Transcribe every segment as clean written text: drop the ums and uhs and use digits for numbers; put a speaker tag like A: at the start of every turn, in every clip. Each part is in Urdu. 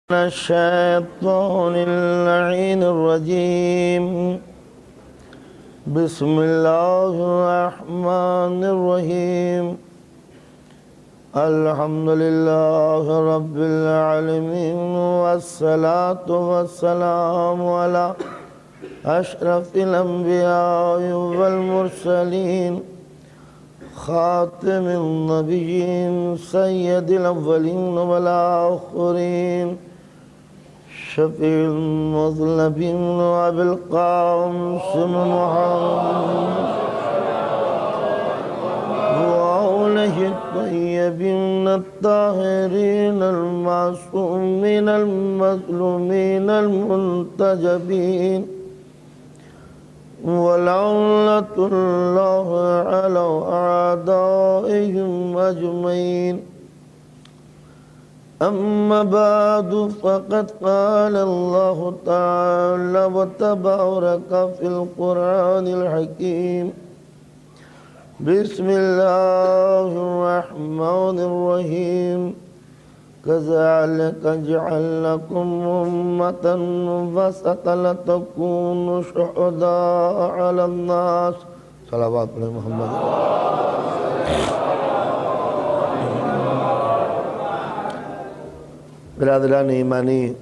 A: الشيطان اللعين الرجيم بسم الله الرحمن الرحيم الحمد لله رب العالمين والصلاة والسلام على أشرف الأنبياء والمرسلين خاتم النبيين سيد الأولين والآخرين شفيع المذنبين وأبي القاسم محمد وآله الطيبين الطاهرين المعصومين المظلومين المنتجبين ولعنة الله على أعدائهم أجمعين أما بعد فقد قال الله تعالى وتبارك في القرآن الحكيم بسم الله الرحمن الرحيم كذلك جعلناكم أمة وسطا لتكونوا شهداء على الناس صلوات علی محمد. برادران ایمانی،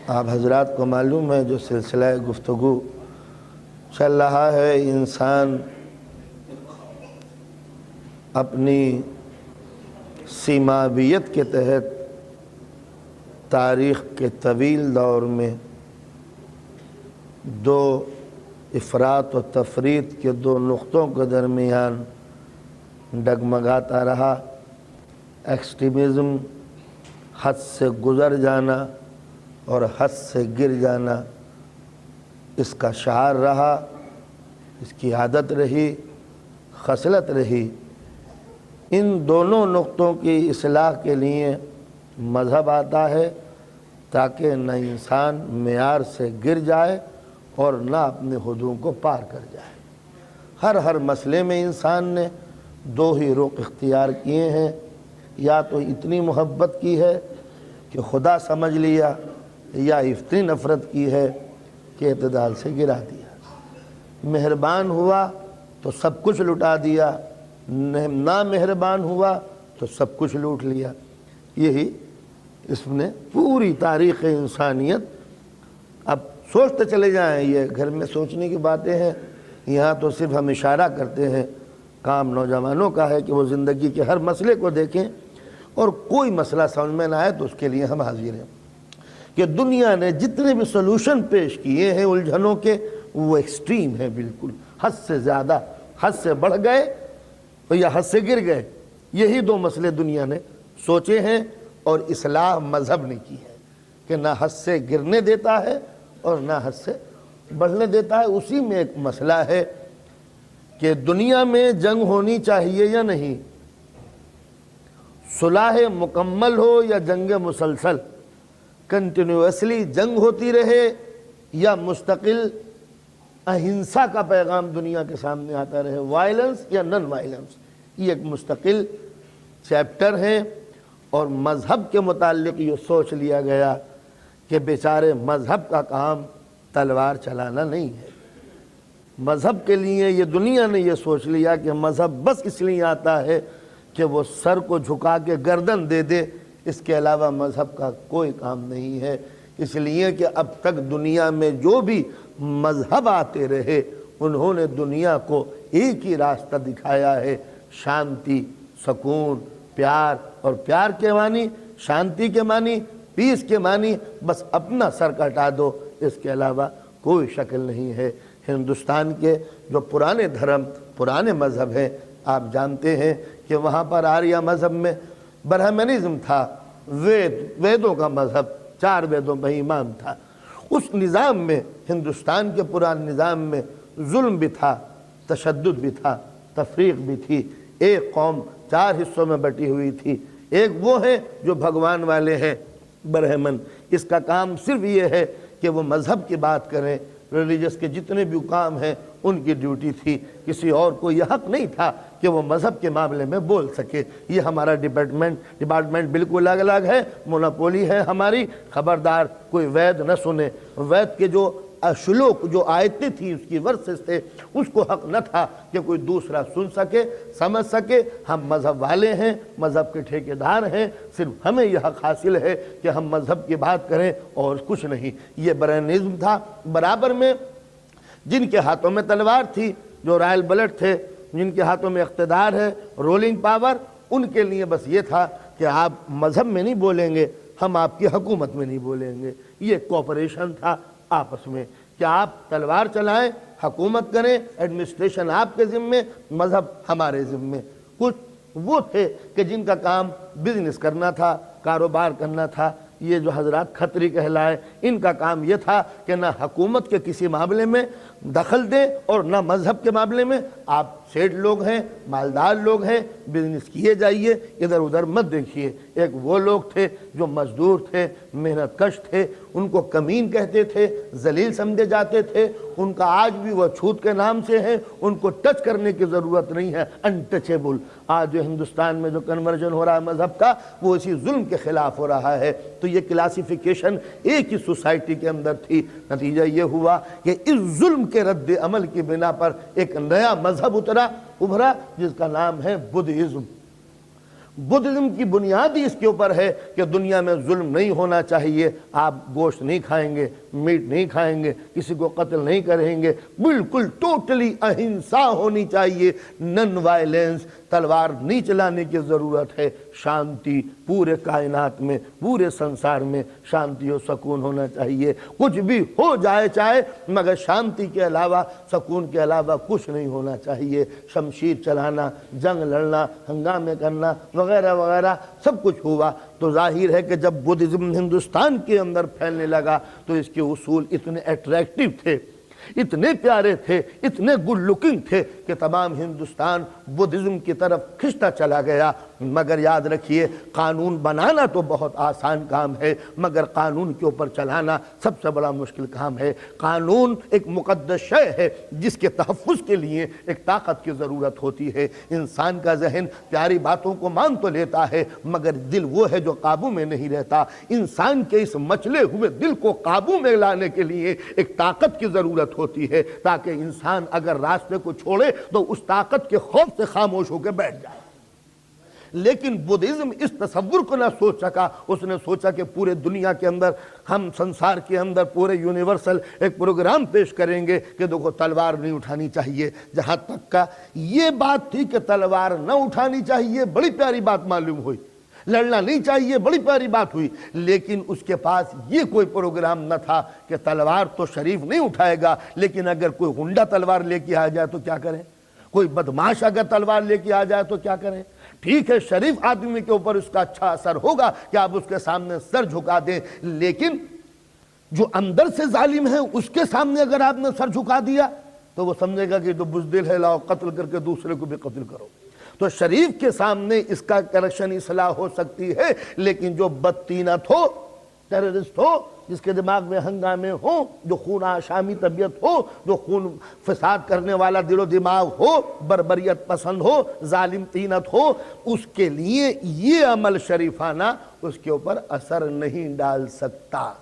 A: آپ حضرات کو معلوم ہے جو سلسلہ گفتگو چل رہا ہے، انسان اپنی سیمابیت کے تحت تاریخ کے طویل دور میں دو افراط و تفریط کے دو نقطوں کے درمیان ڈگمگاتا رہا. ایکسٹریمزم، حد سے گزر جانا اور حد سے گر جانا اس کا شعار رہا، اس کی عادت رہی، خصلت رہی. ان دونوں نقطوں کی اصلاح کے لیے مذہب آتا ہے تاکہ نہ انسان معیار سے گر جائے اور نہ اپنے حدود کو پار کر جائے. ہر مسئلے میں انسان نے دو ہی رخ اختیار کیے ہیں، یا تو اتنی محبت کی ہے کہ خدا سمجھ لیا، یا اتنی نفرت کی ہے کہ اعتدال سے گرا دیا. مہربان ہوا تو سب کچھ لٹا دیا، نہ مہربان ہوا تو سب کچھ لوٹ لیا. یہی اس نے پوری تاریخ انسانیت. اب سوچتے چلے جائیں، یہ گھر میں سوچنے کی باتیں ہیں، یہاں تو صرف ہم اشارہ کرتے ہیں. کام نوجوانوں کا ہے کہ وہ زندگی کے ہر مسئلے کو دیکھیں، اور کوئی مسئلہ سمجھ میں نہ آئے تو اس کے لیے ہم حاضر ہیں کہ دنیا نے جتنے بھی سلوشن پیش کیے ہیں الجھنوں کے، وہ ایکسٹریم ہیں، بالکل حد سے زیادہ، حد سے بڑھ گئے یا حد سے گر گئے. یہی دو مسئلے دنیا نے سوچے ہیں، اور اصلاح مذہب نے کی ہے کہ نہ حد سے گرنے دیتا ہے اور نہ حد سے بڑھنے دیتا ہے. اسی میں ایک مسئلہ ہے کہ دنیا میں جنگ ہونی چاہیے یا نہیں، صلح مکمل ہو یا جنگ مسلسل، کنٹینیوسلی جنگ ہوتی رہے یا مستقل اہنسا کا پیغام دنیا کے سامنے آتا رہے، وائلنس یا نن وائلنس. یہ ایک مستقل چیپٹر ہے. اور مذہب کے متعلق یہ سوچ لیا گیا کہ بیچارے مذہب کا کام تلوار چلانا نہیں ہے. مذہب کے لیے یہ دنیا نے یہ سوچ لیا کہ مذہب بس اس لیے آتا ہے کہ وہ سر کو جھکا کے گردن دے دے، اس کے علاوہ مذہب کا کوئی کام نہیں ہے. اس لیے کہ اب تک دنیا میں جو بھی مذہب آتے رہے انہوں نے دنیا کو ایک ہی راستہ دکھایا ہے، شانتی، سکون، پیار. اور پیار کے معنی، شانتی کے معنی، پیس کے معنی بس اپنا سر کٹا دو، اس کے علاوہ کوئی شکل نہیں ہے. ہندوستان کے جو پرانے دھرم، پرانے مذہب ہیں، آپ جانتے ہیں کہ وہاں پر آریہ مذہب میں برہمنزم تھا، ویدوں کا مذہب، 4 ویدوں میں ایمان تھا. اس نظام میں، ہندوستان کے پرانے نظام میں ظلم بھی تھا، تشدد بھی تھا، تفریق بھی تھی. ایک قوم 4 حصوں میں بٹی ہوئی تھی. ایک وہ ہے جو بھگوان والے ہیں، برہمن. اس کا کام صرف یہ ہے کہ وہ مذہب کی بات کریں، ریلیجس کے جتنے بھی کام ہیں ان کی ڈیوٹی تھی، کسی اور کو یہ حق نہیں تھا کہ وہ مذہب کے معاملے میں بول سکے۔ یہ ہمارا ڈپارٹمنٹ بالکل الگ الگ ہے، مونوپولی ہے ہماری۔ خبردار کوئی وید نہ سنے، وید کے جو شلوک، جو آیتیں تھیں، اس کی ورسز تھے، اس کو حق نہ تھا کہ کوئی دوسرا سن سکے، سمجھ سکے۔ ہم مذہب والے ہیں، مذہب کے ٹھیکیدار ہیں، صرف ہمیں یہ حق حاصل ہے کہ ہم مذہب کی بات کریں اور کچھ نہیں۔ یہ برہنزم تھا۔ برابر میں جن کے ہاتھوں میں تلوار تھی، جو رائل بلٹ تھے، جن کے ہاتھوں میں اقتدار ہے، رولنگ پاور، ان کے لیے بس یہ تھا کہ آپ مذہب میں نہیں بولیں گے، ہم آپ کی حکومت میں نہیں بولیں گے۔ یہ کوپریشن تھا آپس میں کہ آپ تلوار چلائیں، حکومت کریں، ایڈمنسٹریشن آپ کے ذمے، مذہب ہمارے ذمے۔ کچھ وہ تھے کہ جن کا کام بزنس کرنا تھا، کاروبار کرنا تھا۔ یہ جو حضرات کھتری کہلائے، ان کا کام یہ تھا کہ نہ حکومت کے کسی معاملے میں دخل دیں اور نہ مذہب کے معاملے میں۔ آپ سیٹ لوگ ہیں، مالدار لوگ ہیں، بزنس کیے جائیے، ادھر ادھر مت دیکھیے۔ ایک وہ لوگ تھے جو مزدور تھے، محنت کش تھے، ان کو کمین کہتے تھے، ذلیل سمجھے جاتے تھے۔ ان کا آج بھی وہ چھوت کے نام سے ہے، ان کو ٹچ کرنے کی ضرورت نہیں ہے، انٹچیبل۔ آج جو ہندوستان میں جو کنورژن ہو رہا ہے مذہب کا، وہ اسی ظلم کے خلاف ہو رہا ہے۔ تو یہ کلاسیفیکیشن ایک ہی سوسائٹی کے اندر تھی۔ نتیجہ یہ ہوا کہ اس ظلم کے رد عمل کی بنا پر ایک نیا مذہب ابھرا جس کا نام ہے بدھزم۔ بدھزم کی بنیاد ہی اس کے اوپر ہے کہ دنیا میں ظلم نہیں ہونا چاہیے۔ آپ گوشت نہیں کھائیں گے، میٹ نہیں کھائیں گے، کسی کو قتل نہیں کریں گے، بالکل ٹوٹلی اہنسا ہونی چاہیے، نن وائلنس، تلوار نہیں چلانے کی ضرورت ہے، شانتی پورے کائنات میں، پورے سنسار میں شانتی و سکون ہونا چاہیے۔ کچھ بھی ہو جائے چاہے، مگر شانتی کے علاوہ، سکون کے علاوہ کچھ نہیں ہونا چاہیے۔ شمشیر چلانا، جنگ لڑنا، ہنگامے کرنا وغیرہ وغیرہ سب کچھ ہوا۔ تو ظاہر ہے کہ جب بدھزم ہندوستان کے اندر پھیلنے لگا تو اس کے اصول اتنے اٹریکٹیو تھے، اتنے پیارے تھے، اتنے گڈ لکنگ تھے کہ تمام ہندوستان بدھزم کی طرف کھنچتا چلا گیا۔ مگر یاد رکھیے، قانون بنانا تو بہت آسان کام ہے، مگر قانون کے اوپر چلانا سب سے بڑا مشکل کام ہے۔ قانون ایک مقدس شے ہے جس کے تحفظ کے لیے ایک طاقت کی ضرورت ہوتی ہے۔ انسان کا ذہن پیاری باتوں کو مان تو لیتا ہے، مگر دل وہ ہے جو قابو میں نہیں رہتا۔ انسان کے اس مچلے ہوئے دل کو قابو میں لانے کے لیے ایک طاقت کی ضرورت ہوتی ہے، تاکہ انسان اگر راستے کو چھوڑے تو اس طاقت کے خوف سے خاموش ہو کے بیٹھ جائے۔ لیکن بدھزم اس تصور کو نہ سوچ سکا۔ اس نے سوچا کہ پورے دنیا کے اندر، ہم سنسار کے اندر پورے یونیورسل ایک پروگرام پیش کریں گے کہ دیکھو تلوار نہیں اٹھانی چاہیے۔ جہاں تک کا یہ بات تھی کہ تلوار نہ اٹھانی چاہیے، بڑی پیاری بات معلوم ہوئی، لڑنا نہیں چاہیے، بڑی پیاری بات ہوئی، لیکن اس کے پاس یہ کوئی پروگرام نہ تھا کہ تلوار تو شریف نہیں اٹھائے گا، لیکن اگر کوئی غنڈہ تلوار لے کے آ جائے تو کیا کریں؟ کوئی بدماش اگر تلوار لے کے آ جائے تو کیا کریں؟ ٹھیک ہے، شریف آدمی کے اوپر اس کا اچھا اثر ہوگا کہ آپ اس کے سامنے سر جھکا دیں، لیکن جو اندر سے ظالم ہے اس کے سامنے اگر آپ نے سر جھکا دیا تو وہ سمجھے گا کہ تو بزدل ہے، لاؤ قتل کر کے دوسرے کو بھی قتل کرو۔ تو شریف کے سامنے اس کا کریکشن اصلاح ہو سکتی ہے، لیکن جو بدطینت ہو، ٹیررسٹ ہو، جس کے دماغ میں ہنگامے ہوں، جو خون آشامی طبیعت ہو، جو خون فساد کرنے والا دل و دماغ ہو، بربریت پسند ہو، ظالم طینت ہو، اس کے لیے یہ عمل شریفانہ اس کے اوپر اثر نہیں ڈال سکتا۔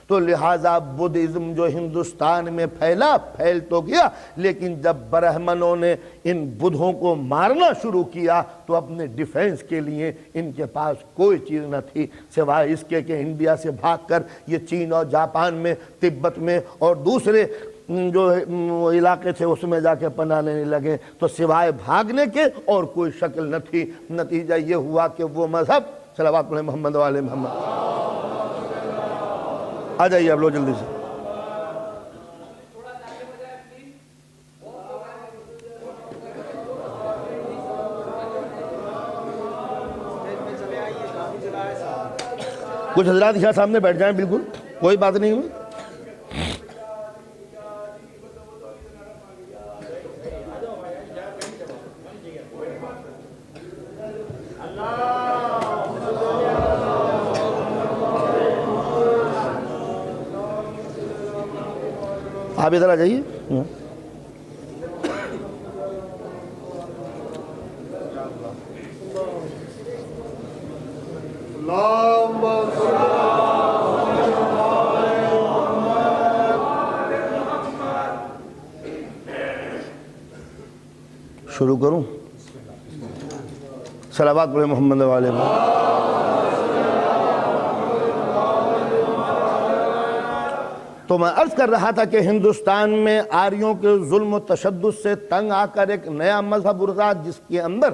A: تو لہٰذا بدھزم جو ہندوستان میں پھیل تو گیا، لیکن جب برہمنوں نے ان بدھوں کو مارنا شروع کیا تو اپنے ڈیفینس کے لیے ان کے پاس کوئی چیز نہ تھی سوائے اس کے کہ انڈیا سے بھاگ کر یہ چین اور جاپان میں، تبت میں اور دوسرے جو علاقے تھے اس میں جا کے پناہ لینے لگے۔ تو سوائے بھاگنے کے اور کوئی شکل نہ تھی۔ نتیجہ یہ ہوا کہ وہ مذہب، صلوات علی محمد و آل محمد، آ جائیے آپ لوگ جلدی سے۔ کچھ حضرات یہاں سامنے بیٹھ جائیں، بالکل کوئی بات نہیں ہوئی۔ آپ ادھر آ جائیے۔ شروع کروں؟ صلوات پڑھیں محمد والے محمد۔ تو میں عرض کر رہا تھا کہ ہندوستان میں آریوں کے ظلم و تشدد سے تنگ آ کر ایک نیا مذہب اٹھا، جس کے اندر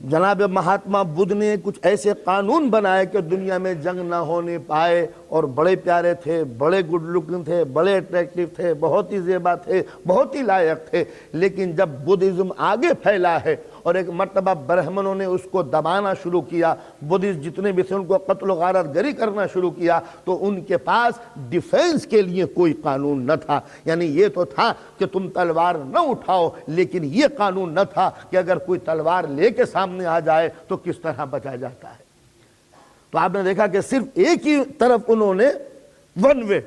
A: جناب مہاتما بدھ نے کچھ ایسے قانون بنائے کہ دنیا میں جنگ نہ ہونے پائے، اور بڑے پیارے تھے، بڑے گڈ لکنگ تھے، بڑے اٹریکٹیو تھے، بہت ہی زیبا تھے، بہت ہی لائق تھے۔ لیکن جب بدھزم آگے پھیلا ہے اور ایک مرتبہ برہمنوں نے اس کو دبانا شروع کیا، بدھسٹ جتنے بھی تھے ان کو قتل و غارت گری کرنا شروع کیا، تو ان کے پاس ڈیفینس کے لیے کوئی قانون نہ تھا۔ یعنی یہ تو تھا کہ تم تلوار نہ اٹھاؤ، لیکن یہ قانون نہ تھا کہ اگر کوئی تلوار لے کے سامنے آ جائے تو کس طرح بچا جاتا ہے۔ تو آپ نے دیکھا کہ صرف ایک ہی طرف انہوں نے ون وے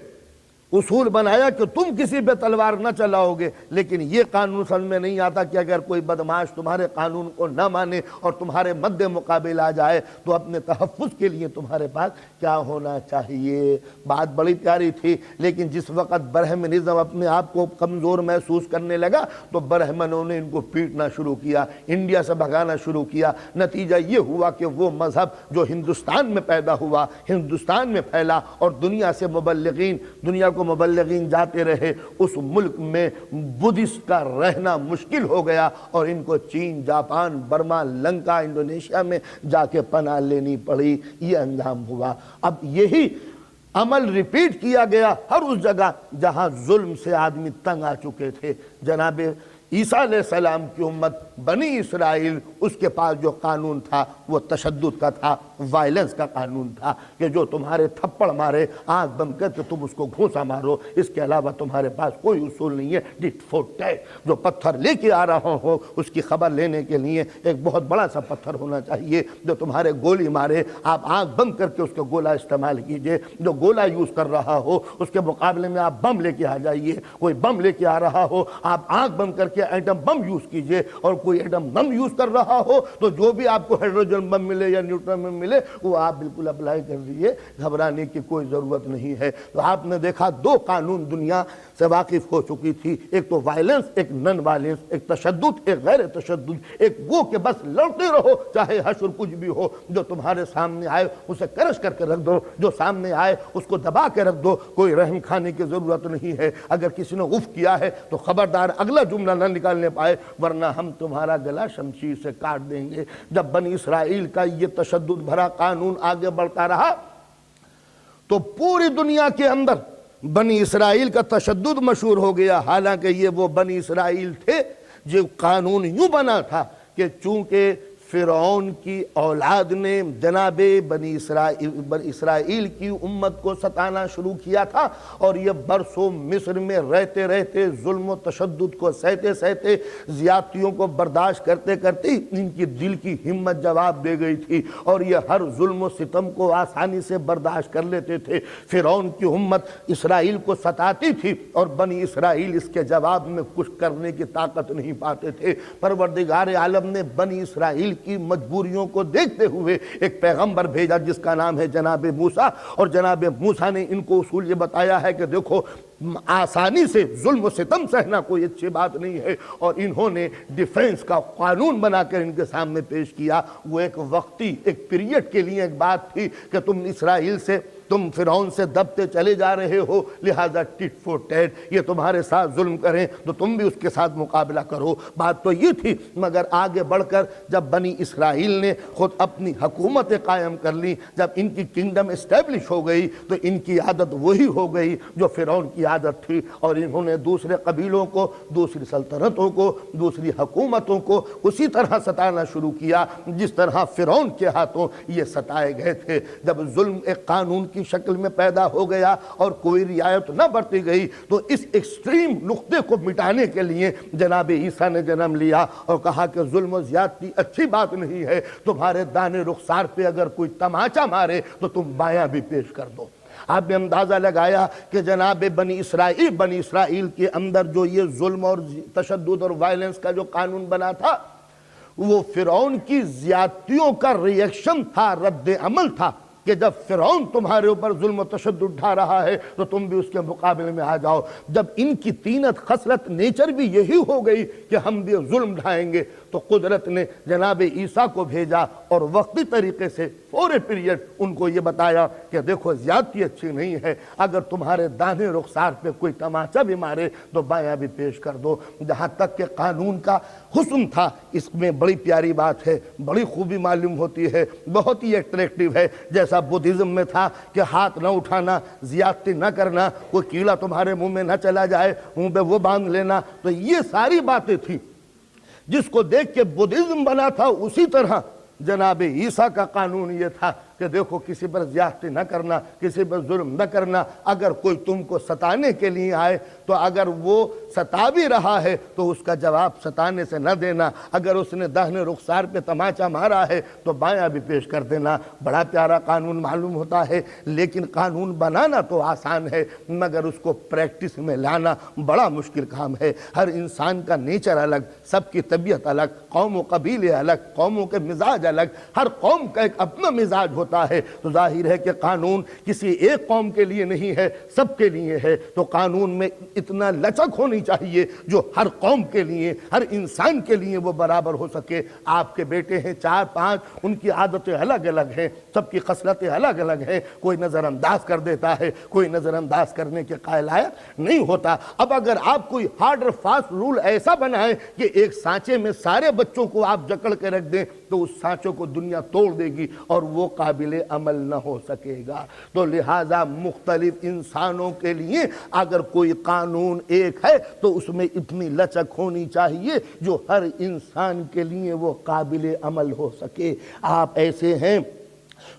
A: اصول بنایا کہ تم کسی پہ تلوار نہ چلاؤ گے، لیکن یہ قانون سمجھ میں نہیں آتا کہ اگر کوئی بدماش تمہارے قانون کو نہ مانے اور تمہارے مد مقابل آ جائے تو اپنے تحفظ کے لیے تمہارے پاس کیا ہونا چاہیے۔ بات بڑی پیاری تھی، لیکن جس وقت برہمنزم اپنے آپ کو کمزور محسوس کرنے لگا تو برہمنوں نے ان کو پیٹنا شروع کیا، انڈیا سے بھگانا شروع کیا۔ نتیجہ یہ ہوا کہ وہ مذہب جو ہندوستان میں پیدا ہوا، ہندوستان میں پھیلا، اور دنیا سے مبلغین، دنیا کو مبلغین جاتے رہے، اس ملک میں بدھسٹ کا رہنا مشکل ہو گیا، اور ان کو چین، جاپان، برما، لنکا، انڈونیشیا میں جا کے پناہ لینی پڑی۔ یہ انجام ہوا۔ اب یہی عمل ریپیٹ کیا گیا ہر اس جگہ جہاں ظلم سے آدمی تنگ آ چکے تھے۔ جناب عیسیٰ علیہ السلام کی امت بنی اسرائیل، اس کے پاس جو قانون تھا وہ تشدد کا تھا، وائلنس کا قانون تھا، کہ جو تمہارے تھپڑ مارے، آنکھ بند کر کے تم اس کو گھونسا مارو، اس کے علاوہ تمہارے پاس کوئی اصول نہیں ہے۔ ڈٹ فور ٹیٹ، جو پتھر لے کے آ رہا ہو اس کی خبر لینے کے لیے ایک بہت بڑا سا پتھر ہونا چاہیے جو تمہارے گولی مارے، آپ آنکھ بند کر کے اس کا گولہ استعمال کیجئے۔ جو گولہ یوز کر رہا ہو اس کے مقابلے میں آپ بم لے کے آ جائیے۔ کوئی بم لے کے آ رہا ہو، آپ آنکھ بند کر کے ایٹم بم یوز کیجئے، اور کوئی ایٹم بم یوز کر رہا ہو تو جو بھی آپ کو ہائیڈروجن بم ملے یا نیوٹرن بم ملے وہ آپ بالکل اپلائی کر دیجئے، گھبرانے کی کوئی ضرورت نہیں ہے۔ تو آپ نے دیکھا دو قانون دنیا سے واقف ہو چکی تھی، ایک تو وائلنس، ایک نن وائلنس، ایک تشدد، ایک غیر تشدد، ایک وہ کہ بس لڑتے رہو چاہے حشر کچھ بھی ہو، جو تمہارے سامنے آئے اسے کرش کر کے رکھ دو، جو سامنے آئے اس کو دبا کے رکھ دو، کوئی رحم کھانے کی ضرورت نہیں ہے۔ اگر کسی نے اف کیا ہے تو خبردار اگلا جملہ نہ نکالنے پائے، ورنہ ہم تمہارا گلا شمشیر سے کاٹ دیں گے۔ جب بنی اسرائیل کا یہ تشدد بھرا قانون آگے بڑھتا رہا تو پوری دنیا کے اندر بنی اسرائیل کا تشدد مشہور ہو گیا، حالانکہ یہ وہ بنی اسرائیل تھے جو قانون یوں بنا تھا کہ چونکہ فرعون کی اولاد نے جناب بنی اسرائیل کی امت کو ستانا شروع کیا تھا، اور یہ برسوں مصر میں رہتے رہتے ظلم و تشدد کو سہتے سہتے، زیادتیوں کو برداشت کرتے کرتے ان کی دل کی ہمت جواب دے گئی تھی، اور یہ ہر ظلم و ستم کو آسانی سے برداشت کر لیتے تھے۔ فرعون کی امت اسرائیل کو ستاتی تھی اور بنی اسرائیل اس کے جواب میں کچھ کرنے کی طاقت نہیں پاتے تھے۔ پروردگار عالم نے بنی اسرائیل کی مجبوریوں کو دیکھتے ہوئے ایک پیغمبر بھیجا جس کا نام ہے جناب موسیٰ، اور جناب موسیٰ نے ان کو اصول یہ بتایا ہے کہ دیکھو آسانی سے ظلم و ستم سہنا کوئی اچھی بات نہیں ہے، اور انہوں نے ڈیفینس کا قانون بنا کر ان کے سامنے پیش کیا۔ وہ ایک وقتی، ایک پیریڈ کے لیے ایک بات تھی کہ تم اسرائیل سے، تم فرعون سے دبتے چلے جا رہے ہو، لہذا ٹٹ فور ٹیٹ، یہ تمہارے ساتھ ظلم کریں تو تم بھی اس کے ساتھ مقابلہ کرو۔ بات تو یہ تھی، مگر آگے بڑھ کر جب بنی اسرائیل نے خود اپنی حکومتیں قائم کر لی، جب ان کی کنگڈم اسٹیبلش ہو گئی تو ان کی عادت وہی ہو گئی جو فرعون کی عادت تھی، اور انہوں نے دوسرے قبیلوں کو، دوسری سلطنتوں کو، دوسری حکومتوں کو اسی طرح ستانا شروع کیا جس طرح فرعون کے ہاتھوں یہ ستائے گئے تھے۔ جب ظلم ایک قانون کی شکل میں پیدا ہو گیا اور کوئی رعایت نہ برتی گئی تو اس ایکسٹریم نقطے کو مٹانے کے لیے جناب عیسیٰ نے جنم لیا اور کہا کہ ظلم و زیادتی اچھی بات نہیں ہے، تمہارے دانے رخسار پہ اگر کوئی تماچا مارے تو تم بایاں بھی پیش کر دو۔ آپ نے اندازہ لگایا کہ جناب بنی اسرائیل کے اندر جو یہ ظلم اور تشدد اور وائلنس کا جو قانون بنا تھا وہ فرعون کی زیادتیوں کا ریئیکشن تھا، رد عمل تھا۔ کہ جب فرعون تمہارے اوپر ظلم و تشدد ڈھا رہا ہے تو تم بھی اس کے مقابلے میں آ جاؤ۔ جب ان کی طینت خصلت نیچر بھی یہی ہو گئی کہ ہم بھی ظلم ڈھائیں گے تو قدرت نے جناب عیسیٰ کو بھیجا اور وقتی طریقے سے فوری پیریڈ ان کو یہ بتایا کہ دیکھو زیادتی اچھی نہیں ہے، اگر تمہارے داہنے رخسار پہ کوئی تماچا بھی مارے تو بایاں بھی پیش کر دو۔ جہاں تک کہ قانون کا حسن تھا، اس میں بڑی پیاری بات ہے، بڑی خوبی معلوم ہوتی ہے، بہت ہی ایٹریکٹیو ہے۔ جیسا بدھزم میں تھا کہ ہاتھ نہ اٹھانا، زیادتی نہ کرنا، کوئی کیڑا تمہارے منہ میں نہ چلا جائے، منہ پہ وہ باندھ لینا، تو یہ ساری باتیں تھیں جس کو دیکھ کے بدھزم بنا تھا۔ اسی طرح جناب عیسیٰ کا قانون یہ تھا کہ دیکھو کسی پر زیادتی نہ کرنا، کسی پر ظلم نہ کرنا۔ اگر کوئی تم کو ستانے کے لیے آئے تو اگر وہ ستا بھی رہا ہے تو اس کا جواب ستانے سے نہ دینا، اگر اس نے داہنے رخسار پہ تماچا مارا ہے تو بایاں بھی پیش کر دینا۔ بڑا پیارا قانون معلوم ہوتا ہے، لیکن قانون بنانا تو آسان ہے مگر اس کو پریکٹس میں لانا بڑا مشکل کام ہے۔ ہر انسان کا نیچر الگ، سب کی طبیعت الگ، قوم و قبیلے الگ، قوموں کے مزاج الگ، ہر قوم کا ایک اپنا مزاج ہوتا ہے، تو ظاہر ہے کہ قانون کسی ایک قوم کے لیے نہیں ہے، سب کے لیے ہے۔ تو قانون میں اتنا لچک ہونی چاہیے جو ہر قوم کے لیے، ہر انسان کے لیے وہ برابر ہو سکے۔ آپ کے بیٹے ہیں 4-5، ان کی عادتیں الگ الگ ہیں، سب کی خصلتیں الگ الگ ہیں، کوئی نظر انداز کر دیتا ہے، کوئی نظر انداز کرنے کے قائل لائق نہیں ہوتا۔ اب اگر آپ کوئی ہارڈ اور فاسٹ رول ایسا بنائیں کہ ایک سانچے میں سارے بچوں کو آپ جکڑ کے رکھ دیں تو اس سانچوں کو دنیا توڑ دے گی اور وہ قابل عمل نہ ہو سکے گا۔ تو لہٰذا مختلف انسانوں کے لیے اگر کوئی قانون ایک ہے تو اس میں اتنی لچک ہونی چاہیے جو ہر انسان کے لیے وہ قابل عمل ہو سکے۔ آپ ایسے ہیں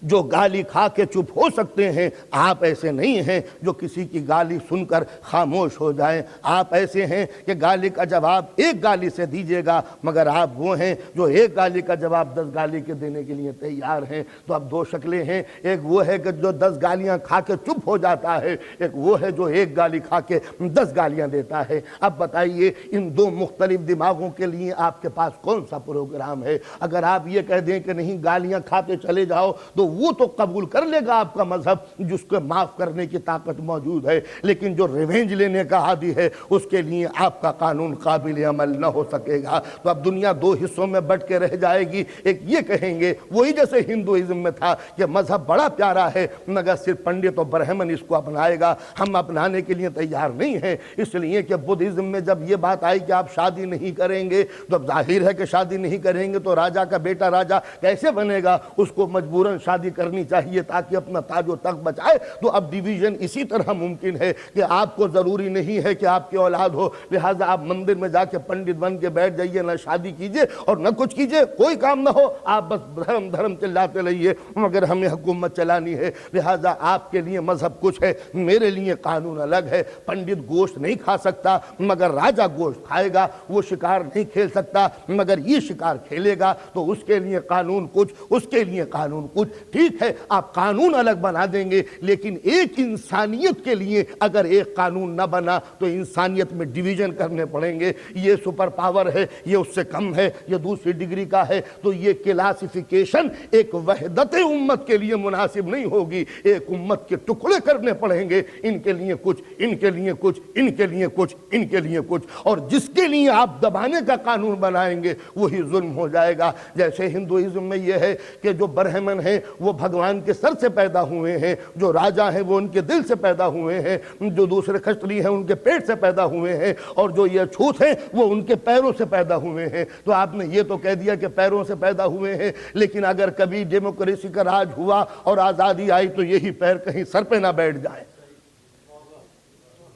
A: جو گالی کھا کے چپ ہو سکتے ہیں، آپ ایسے نہیں ہیں جو کسی کی گالی سن کر خاموش ہو جائیں۔ آپ ایسے ہیں کہ گالی کا جواب ایک گالی سے دیجیے گا، مگر آپ وہ ہیں جو ایک گالی کا جواب 10 گالی کے دینے کے لیے تیار ہیں۔ تو اب دو شکلیں ہیں، ایک وہ ہے کہ جو 10 گالیاں کھا کے چپ ہو جاتا ہے، ایک وہ ہے جو ایک گالی کھا کے 10 گالیاں دیتا ہے۔ اب بتائیے ان دو مختلف دماغوں کے لیے آپ کے پاس کون سا پروگرام ہے؟ اگر آپ یہ کہہ دیں کہ نہیں گالیاں کھاتے چلے جاؤ تو وہ تو قبول کر لے گا آپ کا مذہب جس کو معاف کرنے کی طاقت موجود ہے، لیکن جو ریونج لینے کا عادی ہے اس کے لیے آپ کا قانون قابل عمل نہ ہو سکے گا۔ تو اب دنیا دو حصوں میں بٹ کے رہ جائے گی۔ ایک یہ کہیں گے وہی جیسے ہندوازم میں تھا کہ مذہب بڑا پیارا ہے مگر صرف پنڈت و برہمن اس کو اپنائے گا، ہم اپنانے کے لیے تیار نہیں ہیں، اس لیے کہ بدھزم میں جب یہ بات آئی کہ آپ شادی نہیں کریں گے تو اب ظاہر ہے کہ شادی نہیں کریں گے تو راجا کا بیٹا راجا کیسے بنے گا؟ اس کو مجبوراً شادی کرنی چاہیے تاکہ اپنا تاج و تخت بچائے۔ تو اب ڈیویژن اسی طرح ممکن ہے کہ آپ کو ضروری نہیں ہے کہ آپ کی اولاد ہو، لہٰذا آپ مندر میں جا کے پنڈت بن کے بیٹھ جائیے، نہ شادی کیجئے اور نہ کچھ کیجئے، کوئی کام نہ ہو، آپ بس دھرم دھرم چلاتے رہیے مگر ہمیں حکومت چلانی ہے۔ لہٰذا آپ کے لیے مذہب کچھ ہے، میرے لیے قانون الگ ہے۔ پنڈت گوشت نہیں کھا سکتا مگر راجا گوشت کھائے گا، وہ شکار نہیں کھیل سکتا مگر یہ شکار کھیلے گا، تو اس کے لیے قانون کچھ، اس کے لیے قانون کچھ۔ ٹھیک ہے آپ قانون الگ بنا دیں گے لیکن ایک انسانیت کے لیے اگر ایک قانون نہ بنا تو انسانیت میں ڈیویژن کرنے پڑیں گے۔ یہ سپر پاور ہے، یہ اس سے کم ہے، یہ دوسری ڈگری کا ہے، تو یہ کلاسیفیکیشن ایک وحدت امت کے لیے مناسب نہیں ہوگی۔ ایک امت کے ٹکڑے کرنے پڑیں گے، ان کے لیے کچھ، ان کے لیے کچھ، ان کے لیے کچھ، ان کے لیے کچھ، اور جس کے لیے آپ دبانے کا قانون بنائیں گے وہی ظلم ہو جائے گا۔ جیسے ہندوازم میں یہ ہے کہ جو برہمن ہیں وہ بھگوان کے سر سے پیدا ہوئے ہیں، جو راجا ہیں وہ ان کے دل سے پیدا ہوئے ہیں، جو دوسرے کھٹری ہیں ان کے پیٹ سے پیدا ہوئے ہیں، اور جو یہ چھوت ہیں وہ ان کے پیروں سے پیدا ہوئے ہیں۔ تو آپ نے یہ تو کہہ دیا کہ پیروں سے پیدا ہوئے ہیں، لیکن اگر کبھی ڈیموکریسی کا راج ہوا اور آزادی آئی تو یہی پیر کہیں سر پہ نہ بیٹھ جائیں۔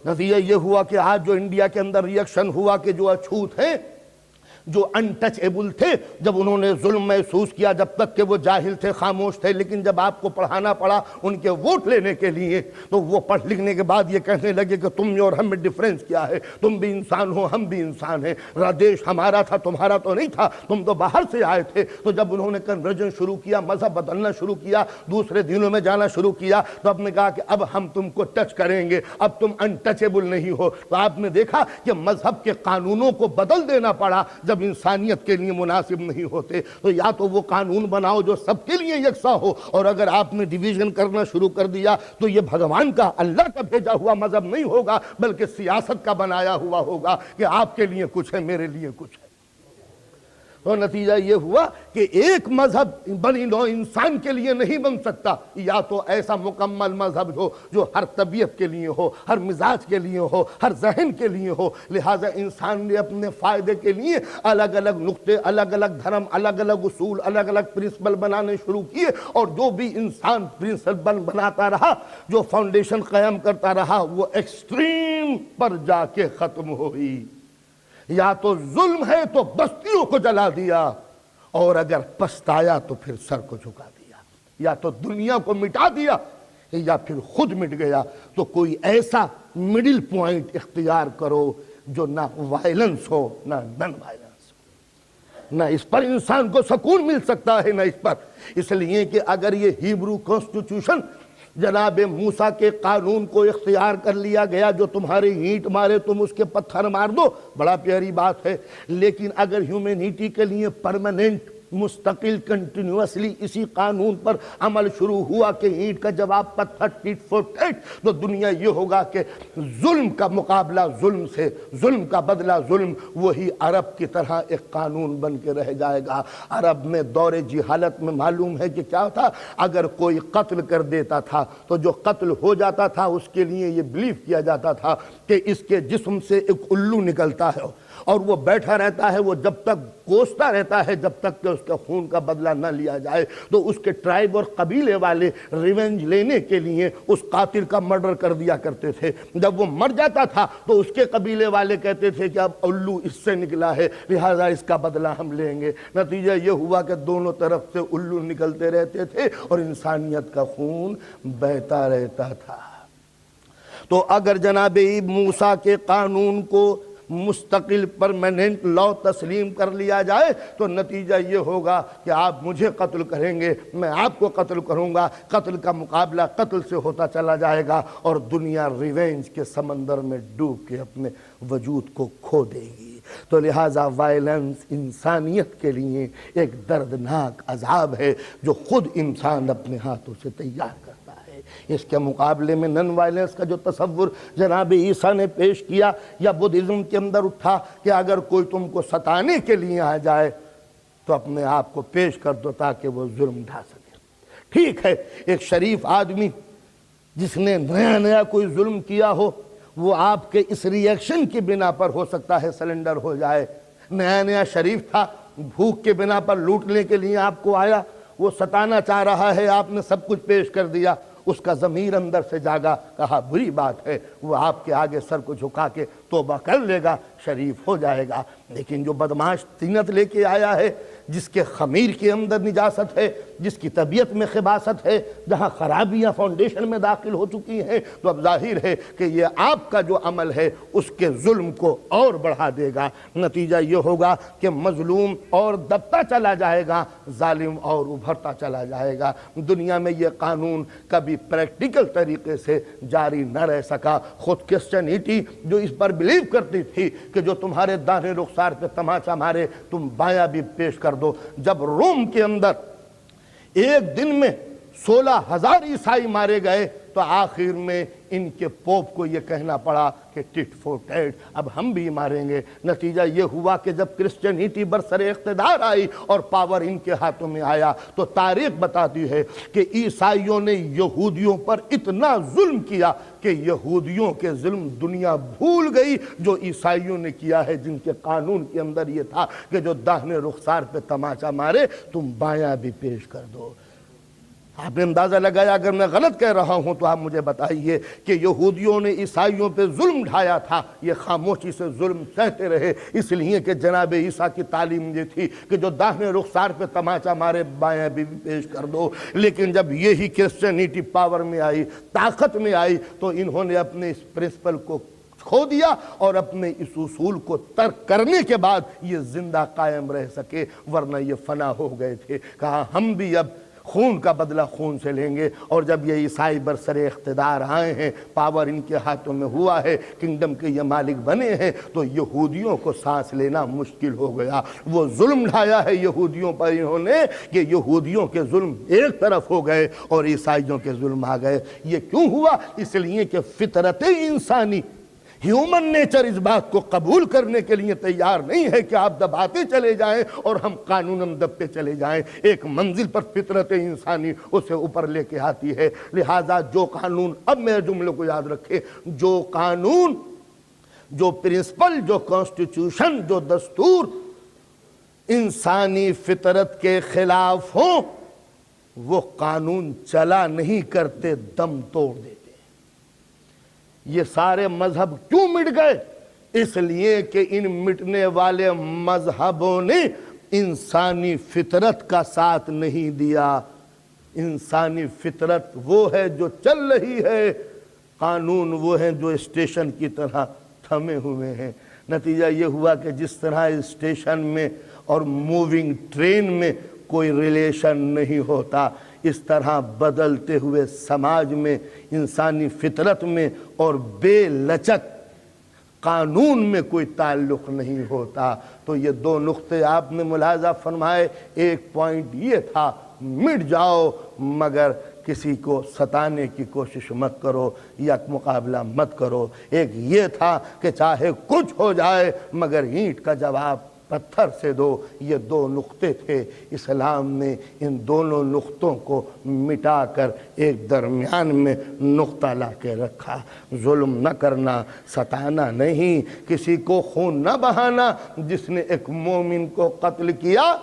A: نتیجہ یہ ہوا کہ آج جو انڈیا کے اندر ریئیکشن ہوا کہ جو اچھوت ہیں، جو انٹچیبل تھے، جب انہوں نے ظلم محسوس کیا جب تک کہ وہ جاہل تھے، خاموش تھے، لیکن جب آپ کو پڑھانا پڑا ان کے ووٹ لینے کے لیے تو وہ پڑھ لکھنے کے بعد یہ کہنے لگے کہ تم اور ہم میں ڈیفرنس کیا ہے، تم بھی انسان ہو ہم بھی انسان ہیں، دیش ہمارا تھا تمہارا تو نہیں تھا، تم تو باہر سے آئے تھے۔ تو جب انہوں نے کنورژن شروع کیا، مذہب بدلنا شروع کیا، دوسرے دینوں میں جانا شروع کیا، تو آپ نے کہا کہ اب ہم تم کو ٹچ کریں گے، اب تم انٹچیبل نہیں ہو۔ تو آپ نے دیکھا کہ مذہب کے قانونوں کو بدل دینا پڑا
B: جب انسانیت کے لیے مناسب نہیں ہوتے تو یا تو وہ قانون بناؤ جو سب کے لیے یکساں ہو، اور اگر آپ نے ڈویژن کرنا شروع کر دیا تو یہ بھگوان کا، اللہ کا بھیجا ہوا مذہب نہیں ہوگا، بلکہ سیاست کا بنایا ہوا ہوگا کہ آپ کے لیے کچھ ہے، میرے لیے کچھ ہے۔ تو نتیجہ یہ ہوا کہ ایک مذہب بنی نوع انسان کے لیے نہیں بن سکتا، یا تو ایسا مکمل مذہب ہو جو ہر طبیعت کے لیے ہو، ہر مزاج کے لیے ہو، ہر ذہن کے لیے ہو۔ لہٰذا انسان نے اپنے فائدے کے لیے الگ الگ نقطے، الگ الگ دھرم، الگ الگ اصول، الگ الگ پرنسپل بنانے شروع کیے، اور جو بھی انسان پرنسپل بناتا رہا، جو فاؤنڈیشن قائم کرتا رہا، وہ ایکسٹریم پر جا کے ختم ہوئی۔ یا تو ظلم ہے تو بستیوں کو جلا دیا، اور اگر پچھتایا تو پھر سر کو جھکا دیا، یا تو دنیا کو مٹا دیا یا پھر خود مٹ گیا۔ تو کوئی ایسا مڈل پوائنٹ اختیار کرو جو نہ وائلنس ہو نہ نن وائلنس ہو، نہ اس پر انسان کو سکون مل سکتا ہے نہ اس پر۔ اس لیے کہ اگر یہ ہیبرو کانسٹیٹیوشن جناب موسیٰ کے قانون کو اختیار کر لیا گیا، جو تمہارے اینٹ مارے تم اس کے پتھر مار دو، بڑا پیاری بات ہے، لیکن اگر ہیومینٹی کے لیے پرماننٹ، مستقل، کنٹینیوسلی اسی قانون پر عمل شروع ہوا کہ اینٹ کا جواب پتھر، ٹیٹ فور ٹیٹ، تو دنیا یہ ہوگا کہ ظلم کا مقابلہ ظلم سے، ظلم کا بدلہ ظلم، وہی عرب کی طرح ایک قانون بن کے رہ جائے گا۔ عرب میں دور جہالت میں معلوم ہے کہ کیا تھا، اگر کوئی قتل کر دیتا تھا تو جو قتل ہو جاتا تھا اس کے لیے یہ بلیو کیا جاتا تھا کہ اس کے جسم سے ایک الو نکلتا ہے، اور وہ بیٹھا رہتا ہے، وہ جب تک کوستا رہتا ہے جب تک کہ اس کا خون کا بدلہ نہ لیا جائے، تو اس کے ٹرائب اور قبیلے والے ریونج لینے کے لیے اس قاتل کا مرڈر کر دیا کرتے تھے۔ جب وہ مر جاتا تھا تو اس کے قبیلے والے کہتے تھے کہ اب الو اس سے نکلا ہے، لہٰذا اس کا بدلہ ہم لیں گے۔ نتیجہ یہ ہوا کہ دونوں طرف سے الو نکلتے رہتے تھے اور انسانیت کا خون بہتا رہتا تھا۔ تو اگر جناب موسیٰ کے قانون کو مستقل پرماننٹ لا تسلیم کر لیا جائے تو نتیجہ یہ ہوگا کہ آپ مجھے قتل کریں گے، میں آپ کو قتل کروں گا، قتل کا مقابلہ قتل سے ہوتا چلا جائے گا، اور دنیا ریونج کے سمندر میں ڈوب کے اپنے وجود کو کھو دے گی۔ تو لہٰذا وائلنس انسانیت کے لیے ایک دردناک عذاب ہے جو خود انسان اپنے ہاتھوں سے تیار کرتا ہے۔ اس کے مقابلے میں نن وائلنس کا جو تصور جناب عیسیٰ نے پیش کیا یا بدھزم کے اندر اٹھا کہ اگر کوئی تم کو ستانے کے لیے آ جائے تو اپنے آپ کو پیش کر دو تاکہ وہ ظلم ڈھا سکے۔ ٹھیک ہے، ایک شریف آدمی جس نے نیا نیا کوئی ظلم کیا ہو، وہ آپ کے اس ریئیکشن کی بنا پر ہو سکتا ہے سلنڈر ہو جائے۔ نیا نیا شریف تھا، بھوک کے بنا پر لوٹنے کے لیے آپ کو آیا، وہ ستانا چاہ رہا ہے، آپ نے سب کچھ پیش کر دیا، اس کا ضمیر اندر سے جاگا، کہا بری بات ہے، وہ آپ کے آگے سر کو جھکا کے توبہ کر لے گا، شریف ہو جائے گا۔ لیکن جو بدماش طینت لے کے آیا ہے، جس کے خمیر کے اندر نجاست ہے، جس کی طبیعت میں خباثت ہے، جہاں خرابیاں فاؤنڈیشن میں داخل ہو چکی ہیں، تو اب ظاہر ہے کہ یہ آپ کا جو عمل ہے اس کے ظلم کو اور بڑھا دے گا۔ نتیجہ یہ ہوگا کہ مظلوم اور دبتا چلا جائے گا، ظالم اور ابھرتا چلا جائے گا۔ دنیا میں یہ قانون کبھی پریکٹیکل طریقے سے جاری نہ رہ سکا۔ خود کرسچینٹی جو اس پر بلیو کرتی تھی کہ جو تمہارے داہنے رخسار پہ تماچا مارے تم بایاں بھی پیش کر دو، جب روم کے اندر ایک دن میں 16,000 عیسائی مارے گئے تو آخر میں ان کے پوپ کو یہ کہنا پڑا کہ ٹٹ فور ٹیٹ، اب ہم بھی ماریں گے۔ نتیجہ یہ ہوا کہ جب کرسچینٹی برسر اقتدار آئی اور پاور ان کے ہاتھوں میں آیا تو تاریخ بتاتی ہے کہ عیسائیوں نے یہودیوں پر اتنا ظلم کیا کہ یہودیوں کے ظلم دنیا بھول گئی جو عیسائیوں نے کیا ہے، جن کے قانون کے اندر یہ تھا کہ جو داہنے رخسار پہ تماچا مارے تم بایاں بھی پیش کر دو۔ آپ نے اندازہ لگایا، اگر میں غلط کہہ رہا ہوں تو آپ مجھے بتائیے کہ یہودیوں نے عیسائیوں پہ ظلم ڈھایا تھا، یہ خاموشی سے ظلم سہتے رہے، اس لیے کہ جناب عیسیٰ کی تعلیم یہ تھی کہ جو داہنے رخسار پہ تماچا مارے بایاں بھی پیش کر دو۔ لیکن جب یہی کرسچینٹی پاور میں آئی، طاقت میں آئی، تو انہوں نے اپنے اس پرنسپل کو کھو دیا اور اپنے اس اصول کو ترک کرنے کے بعد یہ زندہ قائم رہ سکے، ورنہ یہ فنا ہو گئے تھے۔ کہا ہم بھی اب خون کا بدلہ خون سے لیں گے. اور جب یہ عیسائی برسر اقتدار آئے ہیں, پاور ان کے ہاتھوں میں ہوا ہے, کنگڈم کے یہ مالک بنے ہیں, تو یہودیوں کو سانس لینا مشکل ہو گیا. وہ ظلم ڈھایا ہے یہودیوں پر انہوں نے کہ یہودیوں کے ظلم ایک طرف ہو گئے اور عیسائیوں کے ظلم آ گئے. یہ کیوں ہوا؟ اس لیے کہ فطرت انسانی, ہیومن نیچر اس بات کو قبول کرنے کے لیے تیار نہیں ہے کہ آپ دباتے چلے جائیں اور ہم قانوناً دبتے چلے جائیں. ایک منزل پر فطرت انسانی اسے اوپر لے کے آتی ہے. لہٰذا جو قانون, اب میرے جملے کو یاد رکھیں, جو قانون, جو پرنسپل, جو کانسٹیٹیوشن, جو دستور انسانی فطرت کے خلاف ہوں, وہ قانون چلا نہیں کرتے, دم توڑ دیتے. یہ سارے مذہب کیوں مٹ گئے؟ اس لیے کہ ان مٹنے والے مذہبوں نے انسانی فطرت کا ساتھ نہیں دیا. انسانی فطرت وہ ہے جو چل رہی ہے, قانون وہ ہیں جو اسٹیشن کی طرح تھمے ہوئے ہیں. نتیجہ یہ ہوا کہ جس طرح اسٹیشن میں اور موونگ ٹرین میں کوئی ریلیشن نہیں ہوتا, اس طرح بدلتے ہوئے سماج میں, انسانی فطرت میں اور بے لچک قانون میں کوئی تعلق نہیں ہوتا. تو یہ دو نقطے آپ نے ملاحظہ فرمائے. ایک پوائنٹ یہ تھا, مٹ جاؤ مگر کسی کو ستانے کی کوشش مت کرو یا مقابلہ مٹ کرو. ایک یہ تھا کہ چاہے کچھ ہو جائے مگر اینٹ کا جواب پتھر سے دو. یہ دو نقطے تھے. اسلام نے ان دونوں نقطوں کو مٹا کر ایک درمیان میں نقطہ لا کے رکھا. ظلم نہ کرنا, ستانا نہیں, کسی کو خون نہ بہانا. جس نے ایک مومن کو قتل کیا,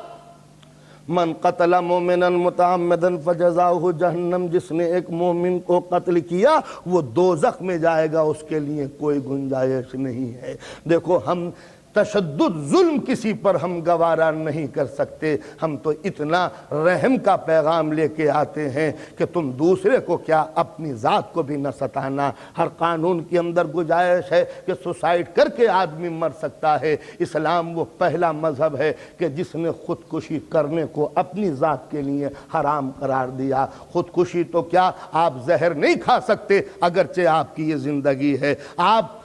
B: من قتل مومنا متعمدا فجزاؤہ جہنم, جس نے ایک مومن کو قتل کیا وہ دوزخ میں جائے گا, اس کے لیے کوئی گنجائش نہیں ہے. دیکھو, ہم تشدد ظلم کسی پر ہم گوارا نہیں کر سکتے. ہم تو اتنا رحم کا پیغام لے کے آتے ہیں کہ تم دوسرے کو کیا, اپنی ذات کو بھی نہ ستانا. ہر قانون کے اندر گنجائش ہے کہ سوسائڈ کر کے آدمی مر سکتا ہے. اسلام وہ پہلا مذہب ہے کہ جس نے خودکشی کرنے کو اپنی ذات کے لیے حرام قرار دیا. خودکشی تو کیا, آپ زہر نہیں کھا سکتے اگرچہ آپ کی یہ زندگی ہے. آپ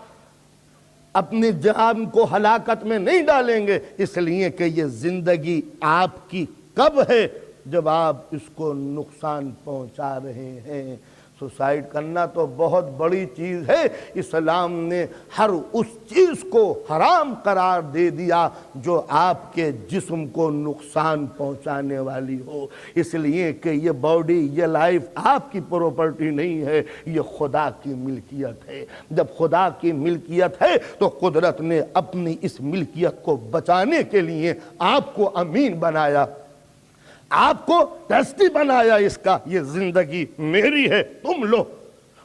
B: اپنی جان کو ہلاکت میں نہیں ڈالیں گے, اس لیے کہ یہ زندگی آپ کی کب ہے؟ جب آپ اس کو نقصان پہنچا رہے ہیں. سوسائڈ کرنا تو بہت بڑی چیز ہے. اسلام نے ہر اس چیز کو حرام قرار دے دیا جو آپ کے جسم کو نقصان پہنچانے والی ہو. اس لیے کہ یہ باڈی, یہ لائف آپ کی پراپرٹی نہیں ہے, یہ خدا کی ملکیت ہے. جب خدا کی ملکیت ہے تو قدرت نے اپنی اس ملکیت کو بچانے کے لیے آپ کو امین بنایا, آپ کو ٹرسٹی بنایا اس کا. یہ زندگی میری ہے, تم لو,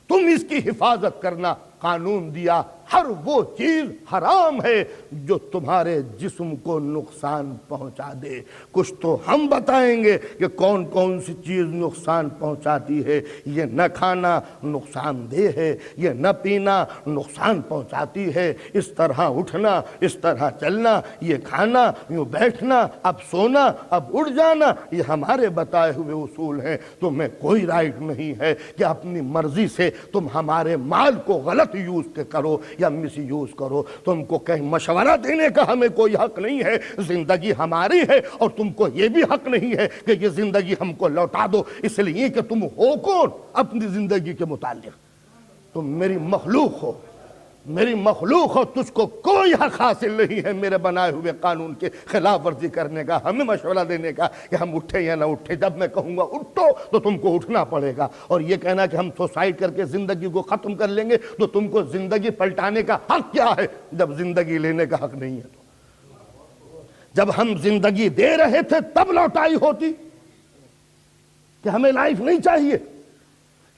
B: تم اس کی حفاظت کرنا. قانون دیا, ہر وہ چیز حرام ہے جو تمہارے جسم کو نقصان پہنچا دے. کچھ تو ہم بتائیں گے کہ کون کون سی چیز نقصان پہنچاتی ہے. یہ نہ کھانا نقصان دہ ہے, یہ نہ پینا نقصان پہنچاتی ہے, اس طرح اٹھنا, اس طرح چلنا, یہ کھانا, یوں بیٹھنا, اب سونا, اب اٹھ جانا, یہ ہمارے بتائے ہوئے اصول ہیں. تمہیں کوئی رائٹ نہیں ہے کہ اپنی مرضی سے تم ہمارے مال کو غلط یوز کرو یا مس یوز کرو. تم کو کہیں مشورہ دینے کا ہمیں کوئی حق نہیں ہے. زندگی ہماری ہے اور تم کو یہ بھی حق نہیں ہے کہ یہ زندگی ہم کو لوٹا دو, اس لیے کہ تم ہو کون اپنی زندگی کے متعلق؟ تم میری مخلوق ہو, میری مخلوق ہو, تجھ کو کوئی حق حاصل نہیں ہے میرے بنائے ہوئے قانون کے خلاف ورزی کرنے کا, ہمیں مشورہ دینے کا کہ ہم اٹھیں یا نہ اٹھیں. جب میں کہوں گا اٹھو تو تم کو اٹھنا پڑے گا. اور یہ کہنا کہ ہم سوسائڈ کر کے زندگی کو ختم کر لیں گے تو تم کو زندگی پلٹانے کا حق کیا ہے جب زندگی لینے کا حق نہیں ہے؟ تو جب ہم زندگی دے رہے تھے تب لوٹائی ہوتی کہ ہمیں لائف نہیں چاہیے,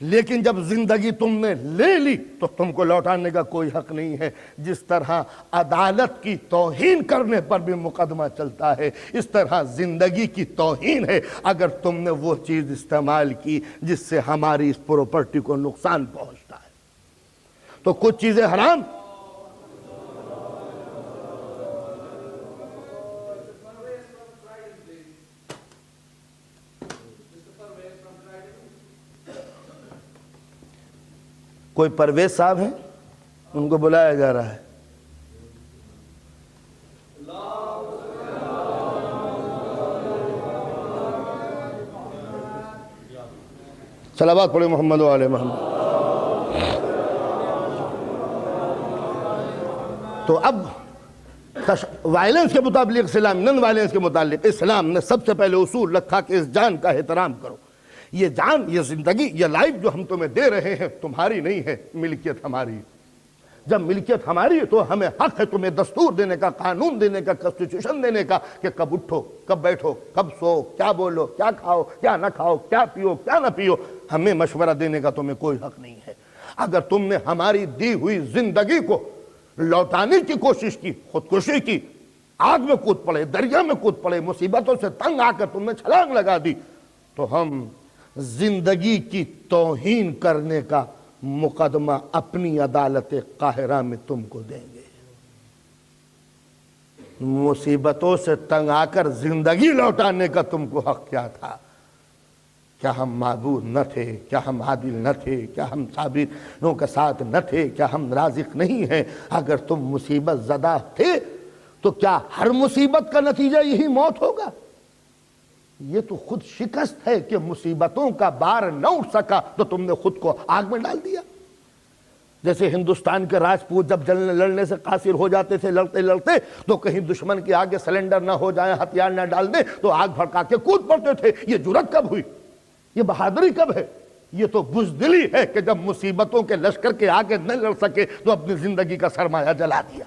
B: لیکن جب زندگی تم نے لے لی تو تم کو لوٹانے کا کوئی حق نہیں ہے. جس طرح عدالت کی توہین کرنے پر بھی مقدمہ چلتا ہے, اس طرح زندگی کی توہین ہے اگر تم نے وہ چیز استعمال کی جس سے ہماری اس پراپرٹی کو نقصان پہنچتا ہے. تو کچھ چیزیں حرام,
A: کوئی پرویز صاحب ہیں، ان کو بلایا جا رہا ہے.
B: صلوات پڑھیں محمد و آل محمد. تو اب وائلنس کے متعلق اسلام، نن وائلنس کے متعلق اسلام نے سب سے پہلے اصول رکھا کہ اس جان کا احترام کرو. یہ جان، یہ زندگی، یہ لائف جو ہم تمہیں دے رہے ہیں تمہاری نہیں ہے، ملکیت ہماری ہے. جب ملکیت ہماری ہے تو ہمیں حق ہے تمہیں دستور دینے کا، قانون دینے کا، کانسٹیٹیوشن دینے کا کہ کب اٹھو، کب بیٹھو، کب سو، کیا بولو، کیا کھاؤ، کیا نہ کھاؤ، کیا پیو، کیا نہ پیو. ہمیں مشورہ دینے کا تمہیں کوئی حق نہیں ہے. اگر تم نے ہماری دی ہوئی زندگی کو لوٹانے کی کوشش کی، خودکشی کی، آگ میں کود پڑے، دریا میں کود پڑے، مصیبتوں سے تنگ آ کر تم نے چھلانگ لگا دی، تو ہم زندگی کی توہین کرنے کا مقدمہ اپنی عدالت قاہرہ میں تم کو دیں گے. مصیبتوں سے تنگ آ کر زندگی لوٹانے کا تم کو حق کیا تھا؟ کیا ہم معبود نہ تھے؟ کیا ہم عادل نہ تھے؟ کیا ہم صابروں کے ساتھ نہ تھے؟ کیا ہم رازق نہیں ہیں؟ اگر تم مصیبت زدہ تھے تو کیا ہر مصیبت کا نتیجہ یہی موت ہوگا؟ یہ تو خود شکست ہے کہ مصیبتوں کا بار نہ اٹھ سکا تو تم نے خود کو آگ میں ڈال دیا. جیسے ہندوستان کے راجپوت جب لڑنے سے قاصر ہو جاتے تھے، لڑتے لڑتے، تو کہیں دشمن کے آگے سلنڈر نہ ہو جائیں، ہتھیار نہ ڈال دیں، تو آگ بھڑکا کے کود پڑتے تھے. یہ جرأت کب ہوئی؟ یہ بہادری کب ہے؟ یہ تو بزدلی ہے کہ جب مصیبتوں کے لشکر کے آگے نہ لڑ سکے تو اپنی زندگی کا سرمایہ جلا دیا.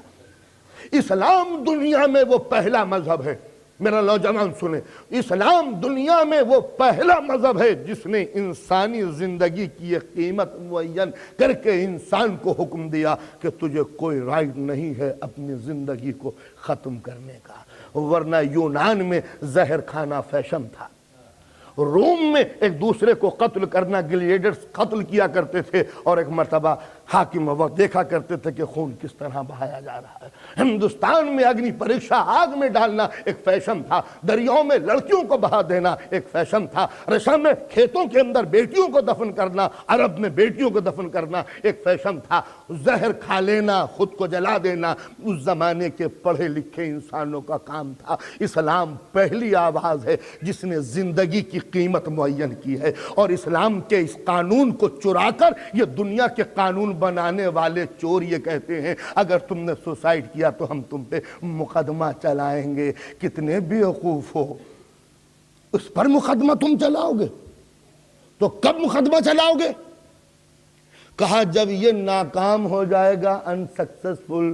B: اسلام دنیا میں وہ پہلا مذہب ہے، میرا نوجوان سنیں، اسلام دنیا میں وہ پہلا مذہب ہے جس نے انسانی زندگی کی ایک قیمت معین کر کے انسان کو حکم دیا کہ تجھے کوئی رائٹ نہیں ہے اپنی زندگی کو ختم کرنے کا. ورنہ یونان میں زہر کھانا فیشن تھا، روم میں ایک دوسرے کو قتل کرنا، گلیڈرز قتل کیا کرتے تھے، اور ایک مرتبہ حاکم وقت دیکھا کرتے تھے کہ خون کس طرح بہایا جا رہا ہے. ہندوستان میں اگنی پریکشا آگ میں ڈالنا ایک فیشن تھا، دریاؤں میں لڑکیوں کو بہا دینا ایک فیشن تھا، رشا میں کھیتوں کے اندر بیٹیوں کو دفن کرنا، عرب میں بیٹیوں کو دفن کرنا ایک فیشن تھا. زہر کھا لینا، خود کو جلا دینا اس زمانے کے پڑھے لکھے انسانوں کا کام تھا. اسلام پہلی آواز ہے جس نے زندگی کی قیمت معین کی ہے، اور اسلام کے اس قانون کو چرا کر یہ دنیا کے قانون بنانے والے چور یہ کہتے ہیں اگر تم نے سوسائڈ کیا تو ہم تم پہ مقدمہ چلائیں گے. کتنے بیوقوف ہو! اس پر مقدمہ تم چلاؤ گے تو کب مقدمہ چلاؤ گے؟ کہا جب یہ ناکام ہو جائے گا، انسکسسفل.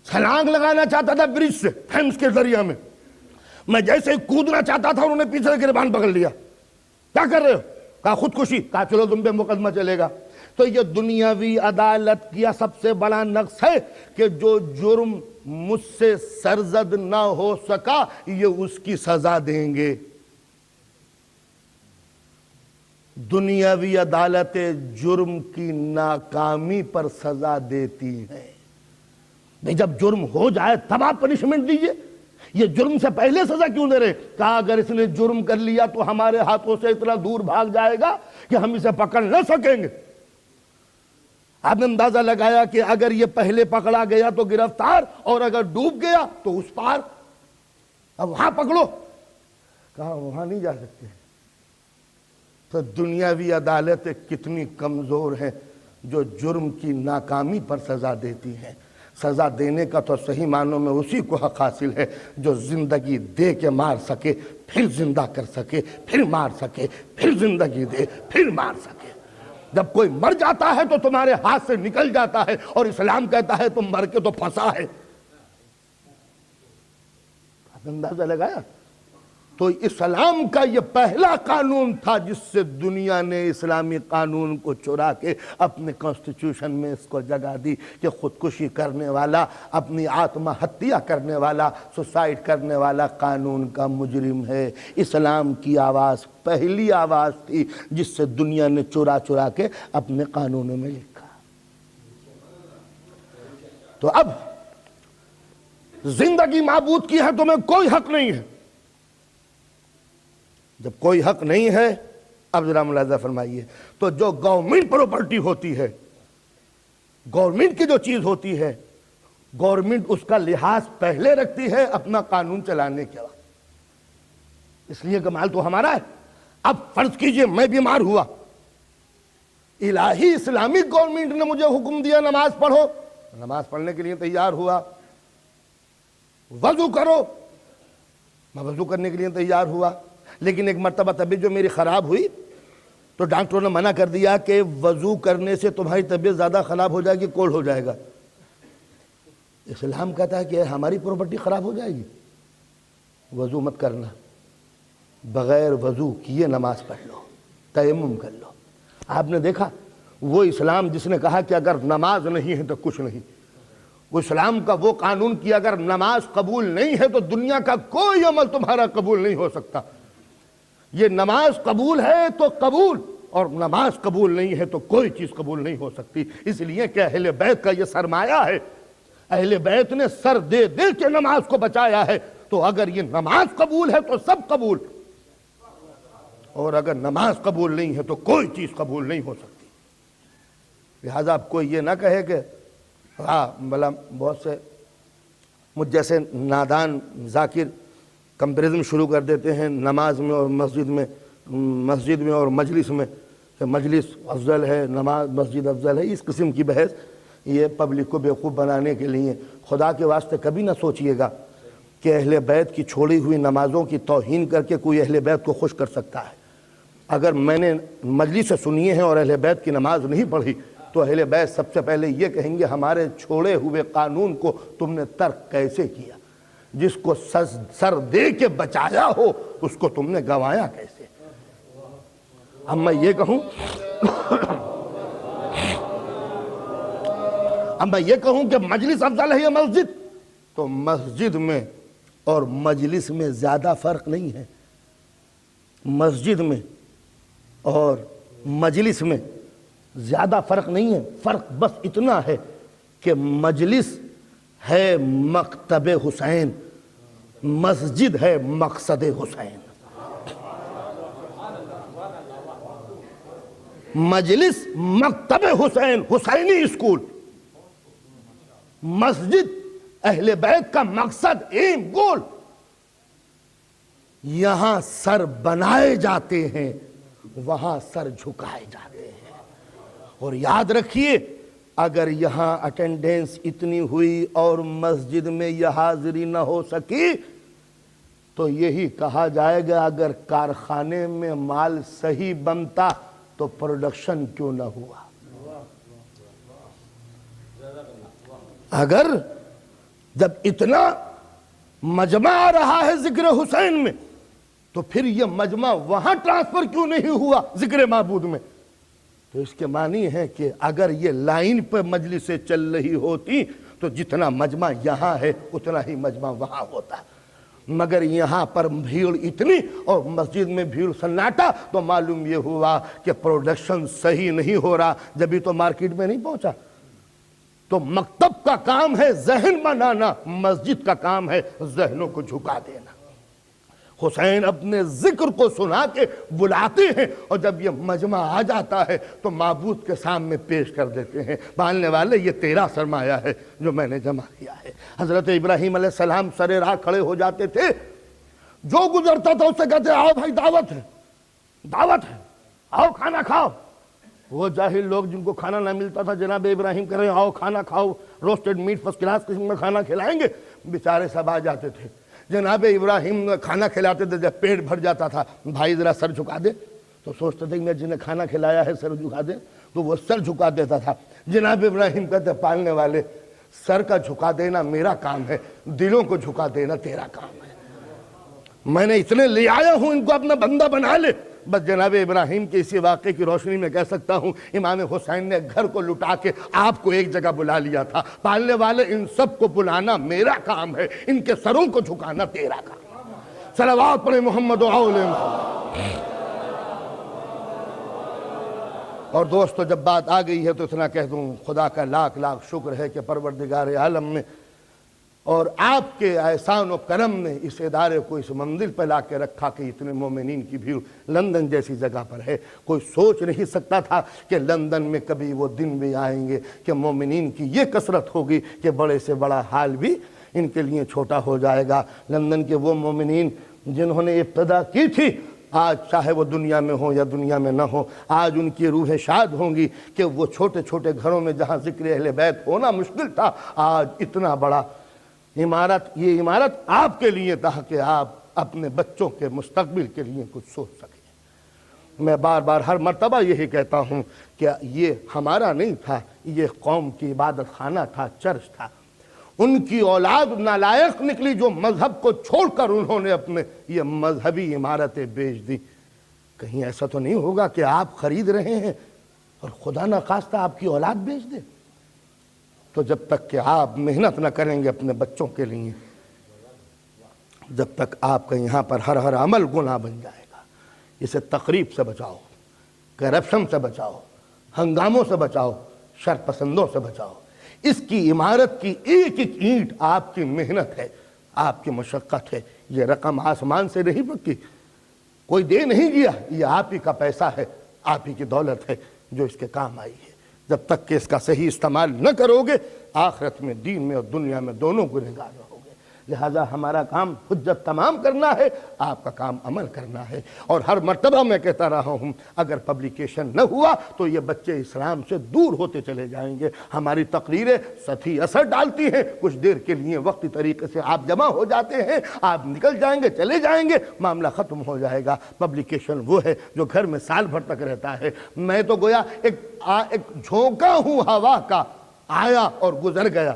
B: چھلانگ لگانا چاہتا تھا برج سے تھیمس کے دریا میں، میں جیسے کودنا چاہتا تھا انہوں نے پیچھے سے گریبان پکڑ لیا. کیا کر رہے ہو؟ کہا خودکشی. کہا چلو تم پہ مقدمہ چلے گا. تو یہ دنیاوی عدالت کیا سب سے بڑا نقص ہے کہ جو جرم مجھ سے سرزد نہ ہو سکا یہ اس کی سزا دیں گے. دنیاوی عدالتیں جرم کی ناکامی پر سزا دیتی ہیں. نہیں، جب جرم ہو جائے تب آپ پنشمنٹ دیجئے. یہ جرم سے پہلے سزا کیوں دے رہے؟ کہا اگر اس نے جرم کر لیا تو ہمارے ہاتھوں سے اتنا دور بھاگ جائے گا کہ ہم اسے پکڑ نہ سکیں گے. آپ نے اندازہ لگایا کہ اگر یہ پہلے پکڑا گیا تو گرفتار، اور اگر ڈوب گیا تو اس پار. اب وہاں پکڑو. کہا وہاں نہیں جا سکتے. تو دنیاوی عدالتیں کتنی کمزور ہیں جو جرم کی ناکامی پر سزا دیتی ہیں. سزا دینے کا تو صحیح معنوں میں اسی کو حق حاصل ہے جو زندگی دے کے مار سکے، پھر زندہ کر سکے، پھر مار سکے، پھر زندگی دے، پھر مار سکے. جب کوئی مر جاتا ہے تو تمہارے ہاتھ سے نکل جاتا ہے، اور اسلام کہتا ہے تم مر کے تو پھنسا ہے. اندازہ لگایا؟ تو اسلام کا یہ پہلا قانون تھا جس سے دنیا نے اسلامی قانون کو چرا کے اپنے کانسٹیٹیوشن میں اس کو جگہ دی کہ خودکشی کرنے والا، اپنی آتما ہتیا کرنے والا، سوسائڈ کرنے والا قانون کا مجرم ہے. اسلام کی آواز پہلی آواز تھی جس سے دنیا نے چرا چرا کے اپنے قانونوں میں لکھا. تو اب زندگی معبود کی ہے، تمہیں کوئی حق نہیں ہے. جب کوئی حق نہیں ہے اب ذرا ملاحظہ فرمائیے، تو جو گورنمنٹ پراپرٹی ہوتی ہے، گورنمنٹ کی جو چیز ہوتی ہے، گورنمنٹ اس کا لحاظ پہلے رکھتی ہے اپنا قانون چلانے کے وقت، اس لیے کمال تو ہمارا ہے۔ اب فرض کیجئے میں بیمار ہوا، الہی اسلامک گورنمنٹ نے مجھے حکم دیا نماز پڑھو، نماز پڑھنے کے لیے تیار ہوا، وضو کرو، میں وضو کرنے کے لیے تیار ہوا، لیکن ایک مرتبہ طبیعت جو میری خراب ہوئی تو ڈاکٹروں نے منع کر دیا کہ وضو کرنے سے تمہاری طبیعت زیادہ خراب ہو جائے گی، کوڑ ہو جائے گا۔ اسلام کہتا ہے کہ ہماری پراپرٹی خراب ہو جائے گی، وضو مت کرنا، بغیر وضو کیے نماز پڑھ لو، تیمم کر لو۔ آپ نے دیکھا وہ اسلام جس نے کہا کہ اگر نماز نہیں ہے تو کچھ نہیں، وہ اسلام کا وہ قانون کہ اگر نماز قبول نہیں ہے تو دنیا کا کوئی عمل تمہارا قبول نہیں ہو سکتا۔ یہ نماز قبول ہے تو قبول، اور نماز قبول نہیں ہے تو کوئی چیز قبول نہیں ہو سکتی۔ اس لیے کہ اہل بیت کا یہ سرمایہ ہے، اہل بیت نے سر دے دے کے نماز کو بچایا ہے، تو اگر یہ نماز قبول ہے تو سب قبول، اور اگر نماز قبول نہیں ہے تو کوئی چیز قبول نہیں ہو سکتی۔ لہذا آپ کوئی یہ نہ کہے کہ بلا بہت سے مجھ جیسے نادان ذاکر کمپیریزن شروع کر دیتے ہیں نماز میں اور مسجد میں اور مجلس میں، کہ مجلس افضل ہے، نماز مسجد افضل ہے۔ اس قسم کی بحث یہ پبلک کو بیوقوف بنانے کے لیے، خدا کے واسطے کبھی نہ سوچئے گا کہ اہل بیت کی چھوڑی ہوئی نمازوں کی توہین کر کے کوئی اہل بیت کو خوش کر سکتا ہے۔ اگر میں نے مجلس سے سنیے ہیں اور اہل بیت کی نماز نہیں پڑھی تو اہل بیت سب سے پہلے یہ کہیں گے ہمارے چھوڑے ہوئے قانون کو تم نے ترک کیسے کیا، جس کو سر دے کے بچایا ہو اس کو تم نے گنوایا کیسے۔ اب میں یہ کہوں کہ مجلس افضل ہے یا مسجد، تو مسجد میں اور مجلس میں زیادہ فرق نہیں ہے۔ مسجد میں اور مجلس میں زیادہ فرق نہیں ہے، فرق بس اتنا ہے کہ مجلس ہے مکتب حسین، مسجد ہے مقصد حسین۔ مجلس مکتب حسین، حسینی اسکول، مسجد اہل بیت کا مقصد، ایم، گول۔ یہاں سر بنائے جاتے ہیں، وہاں سر جھکائے جاتے ہیں۔ اور یاد رکھیے اگر یہاں اٹینڈنس اتنی ہوئی اور مسجد میں یہ حاضری نہ ہو سکی تو یہی کہا جائے گا اگر کارخانے میں مال صحیح بنتا تو پروڈکشن کیوں نہ ہوا۔ اگر جب اتنا مجمع آ رہا ہے ذکر حسین میں تو پھر یہ مجمع وہاں ٹرانسفر کیوں نہیں ہوا ذکر معبود میں؟ تو اس کے معنی ہے کہ اگر یہ لائن پہ مجلسیں چل رہی ہوتی تو جتنا مجمع یہاں ہے اتنا ہی مجمع وہاں ہوتا، مگر یہاں پر بھیڑ اتنی اور مسجد میں بھیڑ سناٹا، تو معلوم یہ ہوا کہ پروڈکشن صحیح نہیں ہو رہا، جبھی تو مارکیٹ میں نہیں پہنچا۔ تو مکتب کا کام ہے ذہن بنانا، مسجد کا کام ہے ذہنوں کو جھکا دینا۔ حسین اپنے ذکر کو سنا کے بلاتے ہیں اور جب یہ مجمع آ جاتا ہے تو معبود کے سامنے پیش کر دیتے ہیں، ماننے والے یہ تیرا سرمایہ ہے جو میں نے جمع کیا ہے۔ حضرت ابراہیم علیہ السلام سر راہ کھڑے ہو جاتے تھے، جو گزرتا تھا اس سے کہتے آؤ بھائی دعوت ہے، دعوت ہے، آؤ کھانا کھاؤ۔ وہ جاہل لوگ جن کو کھانا نہ ملتا تھا جناب ابراہیم کہہ رہے ہیں آؤ کھانا کھاؤ، روسٹڈ میٹ فرسٹ کلاس قسم میں کھانا کھلائیں گے، بیچارے سب آ جاتے تھے۔ جناب ابراہیم کھانا کھلاتے تھے، جب پیٹ بھر جاتا تھا بھائی ذرا سر جھکا دے، تو سوچتے تھے کہ میں جنہیں کھانا کھلایا ہے سر جھکا دے، تو وہ سر جھکا دیتا تھا۔ جناب ابراہیم کہتے پالنے والے سر کا جھکا دینا میرا کام ہے، دلوں کو جھکا دینا تیرا کام ہے، میں نے اتنے لے آیا ہوں ان کو اپنا بندہ بنا لے۔ بس جناب ابراہیم کے اسی واقعے کی روشنی میں کہہ سکتا ہوں امام حسین نے گھر کو لٹا کے آپ کو ایک جگہ بلا لیا تھا، پالنے والے ان سب کو بلانا میرا کام ہے، ان کے سروں کو جھکانا تیرا کام۔ صلوات پڑھیں محمد و آل محمد۔ اور دوستو جب بات آ گئی ہے تو اتنا کہہ دوں، خدا کا لاکھ لاکھ شکر ہے کہ پروردگار عالم نے اور آپ کے احسان و کرم نے اس ادارے کو اس منزل پہ لا کے رکھا کہ اتنے مومنین کی بھیڑ لندن جیسی جگہ پر ہے۔ کوئی سوچ نہیں سکتا تھا کہ لندن میں کبھی وہ دن بھی آئیں گے کہ مومنین کی یہ کثرت ہوگی کہ بڑے سے بڑا حال بھی ان کے لیے چھوٹا ہو جائے گا۔ لندن کے وہ مومنین جنہوں نے ابتدا کی تھی، آج چاہے وہ دنیا میں ہوں یا دنیا میں نہ ہوں، آج ان کی روحیں شاد ہوں گی کہ وہ چھوٹے چھوٹے گھروں میں جہاں ذکر اہل بیت ہونا مشکل تھا، آج اتنا بڑا یہ عمارت آپ کے لیے تاکہ آپ اپنے بچوں کے مستقبل کے لیے کچھ سوچ سکیں۔ میں بار بار ہر مرتبہ یہی کہتا ہوں کہ یہ ہمارا نہیں تھا، یہ قوم کی عبادت خانہ تھا، چرچ تھا۔ ان کی اولاد نالائق نکلی جو مذہب کو چھوڑ کر انہوں نے اپنے یہ مذہبی عمارتیں بیچ دی۔ کہیں ایسا تو نہیں ہوگا کہ آپ خرید رہے ہیں اور خدا نخواستہ آپ کی اولاد بیچ دے؟ تو جب تک کہ آپ محنت نہ کریں گے اپنے بچوں کے لیے، جب تک آپ کا یہاں پر ہر عمل گناہ بن جائے گا۔ اسے تقریب سے بچاؤ، کرپشن سے بچاؤ، ہنگاموں سے بچاؤ، شر پسندوں سے بچاؤ۔ اس کی عمارت کی ایک ایک اینٹ آپ کی محنت ہے، آپ کی مشقت ہے۔ یہ رقم آسمان سے نہیں پکی، کوئی دے نہیں گیا، یہ آپ ہی کا پیسہ ہے، آپ ہی کی دولت ہے جو اس کے کام آئی ہے۔ جب تک کہ اس کا صحیح استعمال نہ کرو گے، آخرت میں، دین میں اور دنیا میں دونوں گنہگار رہو گے۔ لہٰذا ہمارا کام حجت تمام کرنا ہے، آپ کا کام عمل کرنا ہے۔ اور ہر مرتبہ میں کہتا رہا ہوں، اگر پبلیکیشن نہ ہوا تو یہ بچے اسلام سے دور ہوتے چلے جائیں گے۔ ہماری تقریریں سطحی اثر ڈالتی ہیں، کچھ دیر کے لیے وقتی طریقے سے آپ جمع ہو جاتے ہیں، آپ نکل جائیں گے، چلے جائیں گے، معاملہ ختم ہو جائے گا۔ پبلیکیشن وہ ہے جو گھر میں سال بھر تک رہتا ہے۔ میں تو گویا ایک جھونکا ہوں ہوا کا، آیا اور گزر گیا،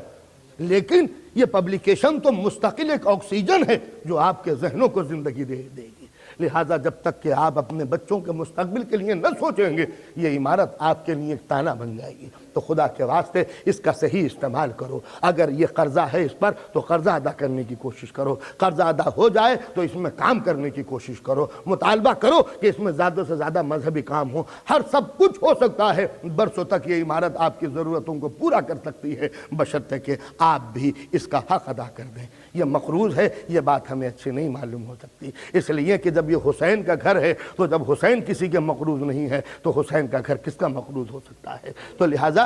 B: لیکن یہ پبلیکیشن تو مستقل ایک آکسیجن ہے جو آپ کے ذہنوں کو زندگی دے گی۔ لہٰذا جب تک کہ آپ اپنے بچوں کے مستقبل کے لیے نہ سوچیں گے، یہ عمارت آپ کے لیے ایک تانا بن جائے گی۔ تو خدا کے واسطے اس کا صحیح استعمال کرو۔ اگر یہ قرضہ ہے اس پر تو قرضہ ادا کرنے کی کوشش کرو، قرضہ ادا ہو جائے تو اس میں کام کرنے کی کوشش کرو، مطالبہ کرو کہ اس میں زیادہ سے زیادہ مذہبی کام ہو۔ ہر سب کچھ ہو سکتا ہے، برسوں تک یہ عمارت آپ کی ضرورتوں کو پورا کر سکتی ہے، بشرطے کہ آپ بھی اس کا حق ادا کر دیں۔ یہ مقروض ہے، یہ بات ہمیں اچھی نہیں معلوم ہو سکتی، اس لیے کہ جب یہ حسین کا گھر ہے تو جب حسین کسی کے مقروض نہیں ہے تو حسین کا گھر کس کا مقروض ہو سکتا ہے؟ تو لہٰذا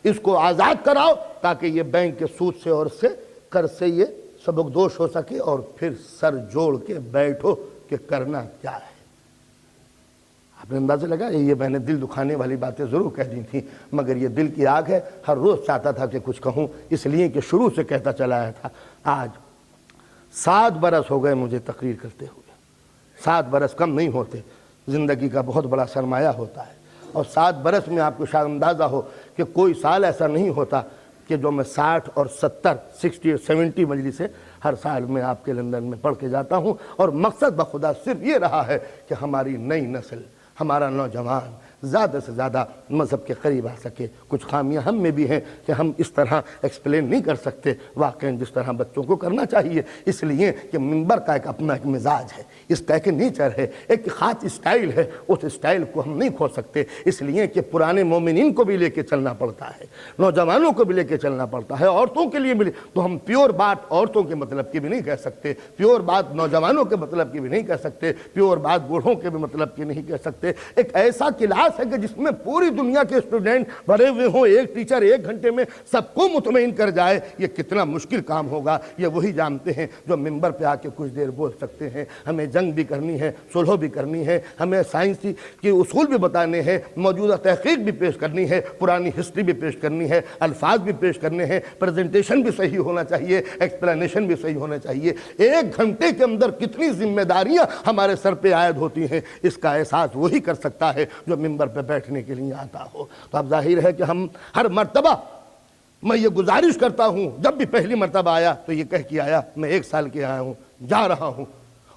B: اس کو آزاد کراؤ تاکہ یہ بینک کے سود سے اور سے قرض سے یہ سبکدوش ہو سکے، اور پھر سر جوڑ کے بیٹھو کہ کرنا کیا ہے۔ آپ نے اندازہ لگا، یہ میں نے دل دکھانے والی باتیں ضرور کہہ دی تھیں، مگر یہ دل کی آگ ہے، ہر روز چاہتا تھا کہ کچھ کہوں، اس لیے کہ شروع سے کہتا چلا آیا تھا۔ آج 7 برس ہو گئے مجھے تقریر کرتے ہوئے۔ 7 برس کم نہیں ہوتے، زندگی کا بہت بڑا سرمایہ ہوتا ہے، اور 7 برس میں آپ کو شاید اندازہ ہو کہ کوئی سال ایسا نہیں ہوتا کہ جو میں 60 اور 70 60 اور 70 مجلسیں ہر سال میں آپ کے لندن میں پڑھ کے جاتا ہوں، اور مقصد بخدا صرف یہ رہا ہے کہ ہماری نئی نسل، ہمارا نوجوان زیادہ سے زیادہ مذہب کے قریب آ سکے۔ کچھ خامیاں ہم میں بھی ہیں کہ ہم اس طرح ایکسپلین نہیں کر سکتے واقعی جس طرح بچوں کو کرنا چاہیے، اس لیے کہ منبر کا ایک اپنا ایک مزاج ہے، اس کا ایک نیچر ہے، ایک خاص اسٹائل ہے، اس اسٹائل کو ہم نہیں کھو سکتے، اس لیے کہ پرانے مومنین کو بھی لے کے چلنا پڑتا ہے، نوجوانوں کو بھی لے کے چلنا پڑتا ہے، عورتوں کے لیے بھی۔ تو ہم پیور بات عورتوں کے مطلب کی بھی نہیں کہہ سکتے، پیور بات نوجوانوں کے مطلب کی بھی نہیں کہہ سکتے، پیور بات بوڑھوں کے بھی مطلب کی نہیں کہہ سکتے۔ ایک ایسا کلاس ہے کہ جس میں پوری دنیا کے اسٹوڈنٹ بھرے ہوئے ہوں، ایک ٹیچر 1 گھنٹے میں سب کو مطمئن کر جائے، یہ کتنا مشکل کام ہوگا، یہ وہی جانتے ہیں جو منبر پہ آ کے کچھ دیر بول سکتے ہیں۔ ہمیں جنگ بھی کرنی ہے، صلح بھی کرنی ہے، ہمیں سائنسی کے اصول بھی بتانے ہیں، موجودہ تحقیق بھی پیش کرنی ہے، پرانی ہسٹری بھی پیش کرنی ہے، الفاظ بھی پیش کرنے ہیں، پریزنٹیشن بھی صحیح ہونا چاہیے، ایکسپلینیشن بھی صحیح ہونا چاہیے۔ 1 گھنٹے کے اندر کتنی ذمہ داریاں ہمارے سر پہ عائد ہوتی ہیں، اس کا احساس وہی کر سکتا ہے جو منبر پہ بیٹھنے کے لیے آتا ہو۔ تو اب ظاہر ہے کہ ہم ہر مرتبہ، میں یہ گزارش کرتا ہوں، جب بھی پہلی مرتبہ آیا تو یہ کہہ کے آیا میں 1 سال کے آیا ہوں، جا رہا ہوں،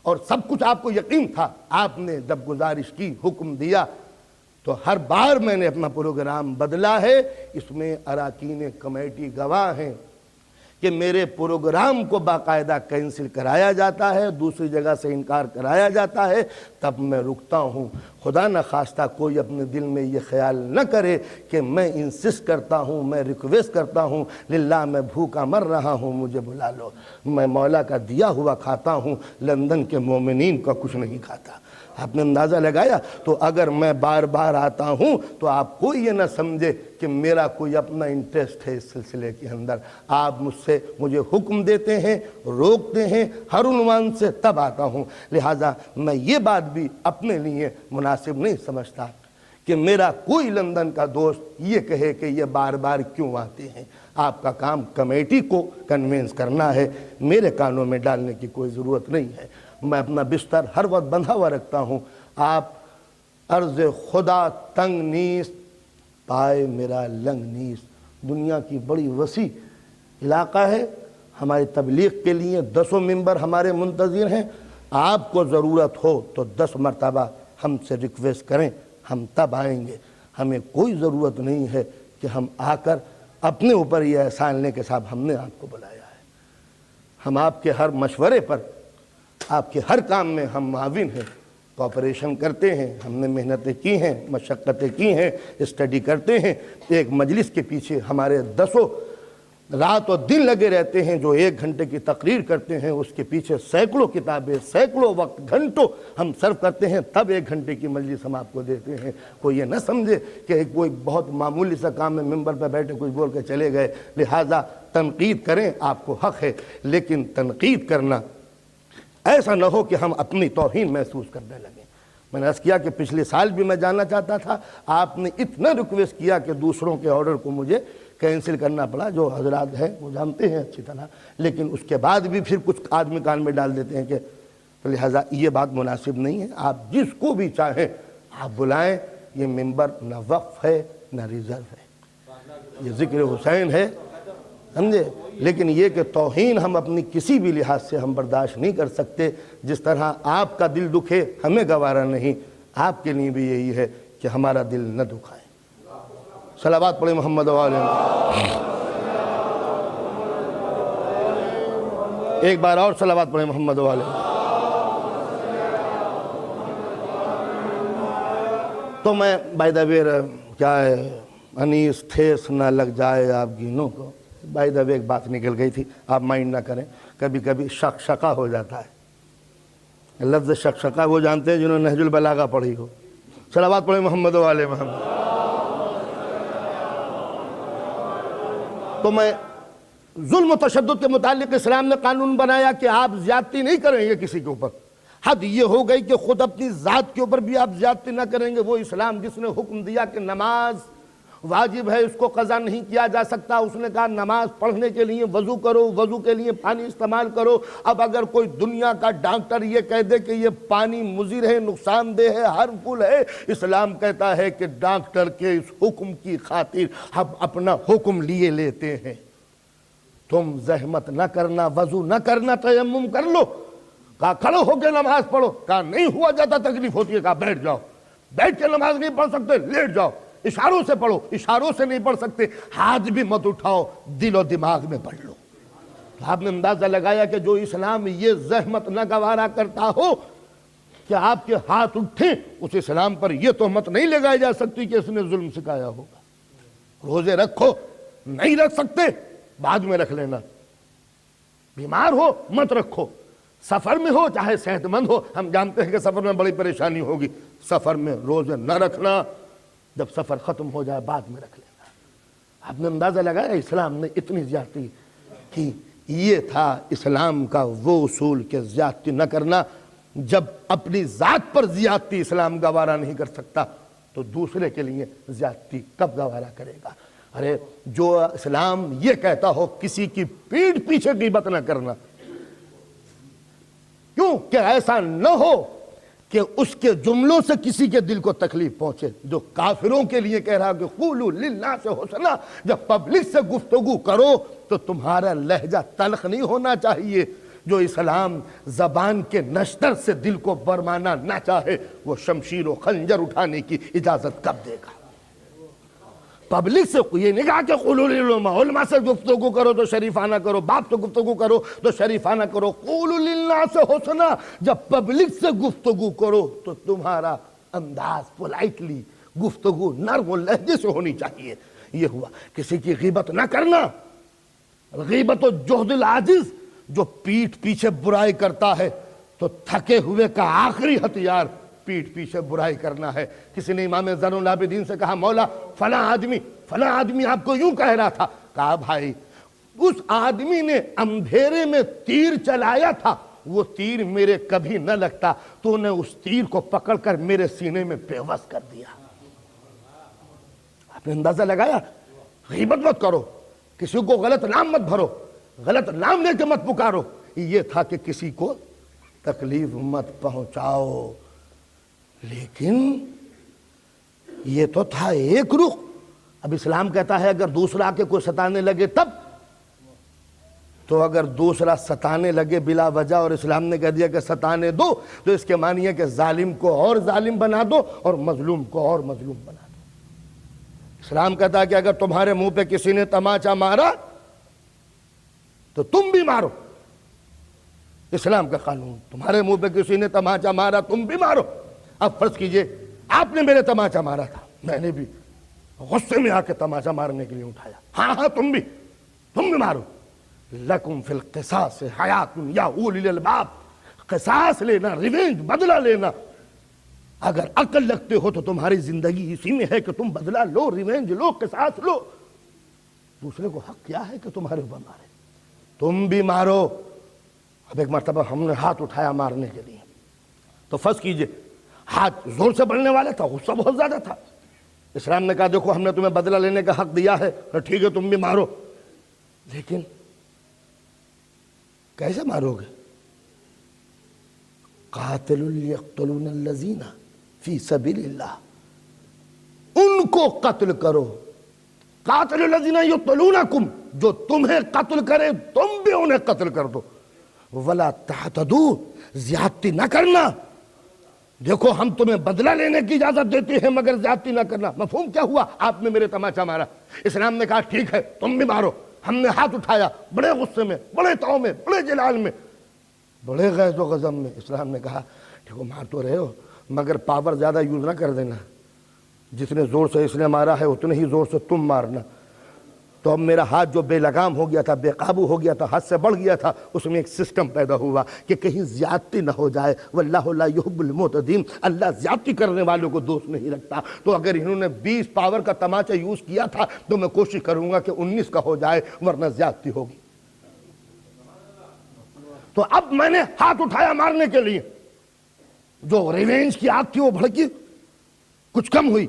B: اور سب کچھ آپ کو یقین تھا۔ آپ نے جب گزارش کی، حکم دیا، تو ہر بار میں نے اپنا پروگرام بدلا ہے۔ اس میں اراکین کمیٹی گواہ ہیں
A: کہ میرے پروگرام کو باقاعدہ کینسل کرایا جاتا ہے، دوسری جگہ سے انکار کرایا جاتا ہے، تب میں رکتا ہوں۔ خدا نہ خواستہ کوئی اپنے دل میں یہ خیال نہ کرے کہ میں انسسٹ کرتا ہوں، میں ریکویسٹ کرتا ہوں، للہ میں بھوکا مر رہا ہوں مجھے بلا لو۔ میں مولا کا دیا ہوا کھاتا ہوں، لندن کے مومنین کا کچھ نہیں کھاتا۔ آپ نے اندازہ لگایا؟ تو اگر میں بار بار آتا ہوں تو آپ کوئی یہ نہ سمجھے کہ میرا کوئی اپنا انٹرسٹ ہے اس سلسلے کے اندر۔ آپ مجھے حکم دیتے ہیں، روکتے ہیں ہر عنوان سے، تب آتا ہوں۔ لہٰذا میں یہ بات بھی اپنے لیے مناسب نہیں سمجھتا کہ میرا کوئی لندن کا دوست یہ کہے کہ یہ بار بار کیوں آتے ہیں۔ آپ کا کام کمیٹی کو کنوینس کرنا ہے، میرے کانوں میں ڈالنے کی کوئی ضرورت نہیں ہے۔ میں اپنا بستر ہر وقت بندھا ہوا رکھتا ہوں۔ آپ عرض خدا تنگ نیست پائے میرا لنگ نیست۔ دنیا کی بڑی وسیع علاقہ ہے، ہماری تبلیغ کے لیے 10 ممبر ہمارے منتظر ہیں۔ آپ کو ضرورت ہو تو 10 مرتبہ ہم سے ریکویسٹ کریں، ہم تب آئیں گے۔ ہمیں کوئی ضرورت نہیں ہے کہ ہم آ کر اپنے اوپر یہ احسان لیں کہ صاحب ہم نے آپ کو بلایا ہے۔ ہم آپ کے ہر مشورے پر، آپ کے ہر کام میں ہم معاون ہیں، کوآپریشن کرتے ہیں۔ ہم نے محنتیں کی ہیں، مشقتیں کی ہیں، اسٹڈی کرتے ہیں۔ ایک مجلس کے پیچھے ہمارے 10 رات و دن لگے رہتے ہیں۔ جو 1 گھنٹے کی تقریر کرتے ہیں اس کے پیچھے سینکڑوں کتابیں، سینکڑوں وقت، گھنٹوں ہم صرف کرتے ہیں، تب 1 گھنٹے کی مجلس ہم آپ کو دیتے ہیں۔ کوئی یہ نہ سمجھے کہ کوئی بہت معمولی سا کام میں ممبر پہ بیٹھے کچھ بول کے چلے گئے۔ لہٰذا تنقید کریں، آپ کو حق ہے، لیکن تنقید کرنا ایسا نہ ہو کہ ہم اپنی توہین محسوس کرنے لگیں۔ میں نے عرض کیا کہ پچھلے سال بھی میں جانا چاہتا تھا، آپ نے اتنا ریکویسٹ کیا کہ دوسروں کے آرڈر کو مجھے کینسل کرنا پڑا۔ جو حضرات ہیں وہ جانتے ہیں اچھی طرح، لیکن اس کے بعد بھی پھر کچھ آدمی کان میں ڈال دیتے ہیں کہ لہٰذا یہ بات مناسب نہیں ہے۔ آپ جس کو بھی چاہیں آپ بلائیں، یہ ممبر نہ وقف ہے نہ ریزرو ہے، یہ ذکر حسین ہے، سمجھے؟ لیکن یہ کہ توہین ہم اپنی کسی بھی لحاظ سے ہم برداشت نہیں کر سکتے۔ جس طرح آپ کا دل دکھے ہمیں گوارا نہیں، آپ کے لیے بھی یہی ہے کہ ہمارا دل نہ دکھائے۔ صلوات پڑھیں محمد و آلہ محمد۔ ایک بار اور صلوات پڑھیں محمد و آلہ محمد۔ تو میں بائی دا وے کیا ہے، انیس ٹھیس نہ لگ جائے آپ گینوں کو، بائی دا وے ایک بات نکل گئی تھی، آپ مائنڈ نہ کریں۔ کبھی کبھی شقشقہ ہو جاتا ہے۔ لفظ شقشقہ وہ جانتے ہیں جنہوں نے نہج البلاغہ پڑھی ہو۔ صلوات پڑھیں محمد و آلہ محمد۔ تو میں ظلم و تشدد کے متعلق اسلام نے قانون بنایا کہ آپ زیادتی نہیں کریں گے کسی کے اوپر۔ حد یہ ہو گئی کہ خود اپنی ذات کے اوپر بھی آپ زیادتی نہ کریں گے۔ وہ اسلام جس نے حکم دیا کہ نماز واجب ہے، اس کو قضا نہیں کیا جا سکتا، اس نے کہا نماز پڑھنے کے لیے وضو کرو، وضو کے لیے پانی استعمال کرو۔ اب اگر کوئی دنیا کا ڈاکٹر یہ کہہ دے کہ یہ پانی مضر ہے، نقصان دہ ہے، ہارمفل ہے، اسلام کہتا ہے کہ ڈاکٹر کے اس حکم کی خاطر ہم اپنا حکم لیے لیتے ہیں۔ تم زحمت نہ کرنا، وضو نہ کرنا، تیمم کر لو۔ کہا کھڑے ہو کے نماز پڑھو، کہا نہیں ہوا جاتا، تکلیف ہوتی ہے، کہا بیٹھ جاؤ۔ بیٹھ کے نماز نہیں پڑھ سکتے، لیٹ جاؤ۔ اشاروں سے پڑھو، اشاروں سے نہیں پڑھ سکتے، ہاتھ بھی مت اٹھاؤ، دل و دماغ میں پڑھ لو۔ آپ نے اندازہ لگایا کہ جو اسلام یہ زحمت نہ گوارا کرتا ہو کہ آپ کے ہاتھ اٹھیں، اس اسلام پر یہ تہمت نہیں لگائی جا سکتی کہ اس نے ظلم سکھایا ہوگا۔ روزے رکھو، نہیں رکھ سکتے بعد میں رکھ لینا، بیمار ہو مت رکھو، سفر میں ہو چاہے صحت مند ہو، ہم جانتے ہیں کہ سفر میں بڑی پریشانی ہوگی، سفر میں روزے نہ رکھنا، جب سفر ختم ہو جائے بعد میں رکھ لینا۔ آپ نے اندازہ لگایا اسلام نے اتنی زیادتی کی۔ یہ تھا اسلام کا وہ اصول کہ زیادتی نہ کرنا۔ جب اپنی ذات پر زیادتی اسلام گوارا نہیں کر سکتا تو دوسرے کے لیے زیادتی کب گوارا کرے گا؟ ارے جو اسلام یہ کہتا ہو کسی کی پیٹھ پیچھے غیبت نہ کرنا، کیوں کہ ایسا نہ ہو کہ اس کے جملوں سے کسی کے دل کو تکلیف پہنچے۔ جو کافروں کے لیے کہہ رہا کہ قولوا للناس حسنا، جب پبلک سے گفتگو کرو تو تمہارا لہجہ تلخ نہیں ہونا چاہیے۔ جو اسلام زبان کے نشتر سے دل کو برمانا نہ چاہے، وہ شمشیر و خنجر اٹھانے کی اجازت کب دے گا؟
B: پبلک سے یہ نہیں کہا کہ قولوا للعلماء، علماء سے گفتگو کرو تو شریفانہ کرو، باپ سے گفتگو کرو تو شریفانہ کرو، قولوا للناس حسنا، جب پبلک سے گفتگو کرو تو تمہارا انداز پولائٹلی، گفتگو نرم و لہجے سے ہونی چاہیے۔ یہ ہوا کسی کی غیبت نہ کرنا، غیبت و جہد العاجز، جو پیٹھ پیچھے برائی کرتا ہے تو تھکے ہوئے کا آخری ہتھیار پیٹھ پیچھے برائی کرنا ہے۔ کسی نے امام زین العابدین سے کہا مولا فلاں آدمی آپ کو یوں کہہ رہا تھا، کہا بھائی اس آدمی نے اندھیرے میں تیر چلایا تھا، وہ تیر میرے کبھی نہ لگتا، تو نے اس تیر کو پکڑ کر میرے سینے میں بے بس کر دیا۔ آپ نے اندازہ لگایا؟ غیبت مت کرو، کسی کو غلط نام مت بھرو، غلط نام لے کے مت پکارو، یہ تھا کہ کسی کو تکلیف مت پہنچاؤ۔ لیکن یہ تو تھا ایک رخ۔ اب اسلام کہتا ہے اگر دوسرا کے کوئی ستانے لگے تب، تو اگر دوسرا ستانے لگے بلا وجہ اور اسلام نے کہہ دیا کہ ستانے دو، تو اس کے معنی ہے کہ ظالم کو اور ظالم بنا دو اور مظلوم کو اور مظلوم بنا دو۔ اسلام کہتا ہے کہ اگر تمہارے منہ پہ کسی نے تماچا مارا تو تم بھی مارو۔ اسلام کا قانون، تمہارے منہ پہ کسی نے تماچا مارا تم بھی مارو۔ اب فرض کیجئے آپ نے میرے تماچا مارا تھا، میں نے بھی غصے میں آ کے تماچا مارنے کے لیے اٹھایا، ہاں تم بھی مارو۔ لکم فی القصاص حیات یا اولی الالباب، قصاص لینا، ریونج، بدلہ لینا، اگر عقل رکھتے ہو تو تمہاری زندگی اسی میں ہے کہ تم بدلہ لو، ریونج لو، قصاص لو۔ دوسرے کو حق کیا ہے کہ تمہارے اوپر مارے، تم بھی مارو۔ اب ایک مرتبہ ہم نے ہاتھ اٹھایا مارنے کے لیے، تو فرض کیجئے ہاتھ زور سے بڑھنے والا تھا، غصہ بہت زیادہ تھا۔ اسلام نے کہا دیکھو ہم نے تمہیں بدلہ لینے کا حق دیا ہے، ٹھیک ہے تم بھی مارو، لیکن کیسے مارو گے؟ قاتل یقتلون الذین فی سبیل اللہ، ان کو قتل کرو۔ قاتل الذین یقتلونکم، جو تمہیں قتل کرے تم بھی انہیں قتل کر دو۔ ولا تعتدوا، زیادتی نہ کرنا۔ دیکھو ہم تمہیں بدلہ لینے کی اجازت دیتے ہیں مگر زیادتی نہ کرنا۔ مفہوم کیا ہوا؟ آپ نے میرے تماچا مارا، اسلام نے کہا ٹھیک ہے تم بھی مارو۔ ہم نے ہاتھ اٹھایا بڑے غصے میں، بڑے طاؤ میں، بڑے جلال میں، بڑے غیظ و غضب میں۔ اسلام نے کہا ٹھیک مار تو رہے ہو مگر پاور زیادہ یوز نہ کر دینا، جتنے زور سے اس نے مارا ہے اتنے ہی زور سے تم مارنا۔ تو اب میرا ہاتھ جو بے لگام ہو گیا تھا، بے قابو ہو گیا تھا، حد سے بڑھ گیا تھا، اس میں ایک سسٹم پیدا ہوا کہ کہیں زیادتی نہ ہو جائے۔ واللہ لا یحب المعتدین، اللہ زیادتی کرنے والوں کو دوست نہیں رکھتا۔ تو اگر انہوں نے 20 پاور کا تماچا یوز کیا تھا تو میں کوشش کروں گا کہ 19 کا ہو جائے، ورنہ زیادتی ہوگی۔ تو اب میں نے ہاتھ اٹھایا مارنے کے لیے، جو ریونج کی آگ تھی وہ بھڑکی، کچھ کم ہوئی۔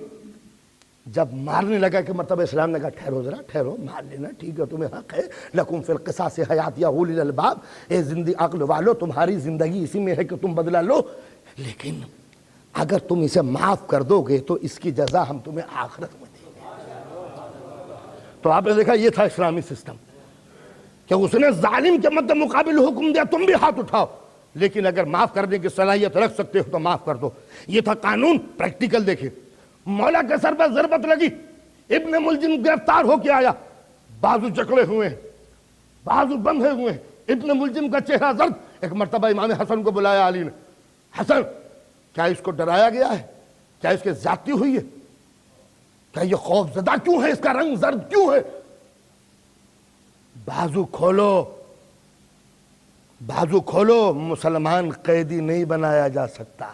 B: جب مارنے لگا کہ مرتبہ اسلام نے کہا ٹھہرو ذرا، ٹھہرو، مار لینا، ٹھیک ہے تمہیں حق ہے۔ لکم فی القصاص حیات یا اولی الالباب، اے زندگی عقل والو تمہاری زندگی اسی میں ہے کہ تم بدلہ لو، لیکن اگر تم اسے معاف کر دو گے تو اس کی جزا ہم تمہیں آخرت میں دیں گے۔ تو آپ نے دیکھا یہ تھا اسلامی سسٹم کہ اس نے ظالم کے مد مقابل حکم دیا تم بھی ہاتھ اٹھاؤ، لیکن اگر معاف کرنے کی صلاحیت رکھ سکتے ہو تو معاف کر دو۔ یہ تھا قانون۔ پریکٹیکل دیکھیں، مولا کے سر پر ضربت لگی، ابن ملجم گرفتار ہو کے آیا، بازو جکڑے ہوئے ہیں، بازو بندھے ہوئے ہیں، ابن ملجم کا چہرہ زرد۔ ایک مرتبہ امام حسن کو بلایا علی نے، حسن کیا اس کو ڈرایا گیا ہے؟ کیا اس کے زیادتی ہوئی ہے؟ کیا یہ خوف زدہ کیوں ہے؟ اس کا رنگ زرد کیوں ہے؟ بازو کھولو، بازو کھولو، مسلمان قیدی نہیں بنایا جا سکتا،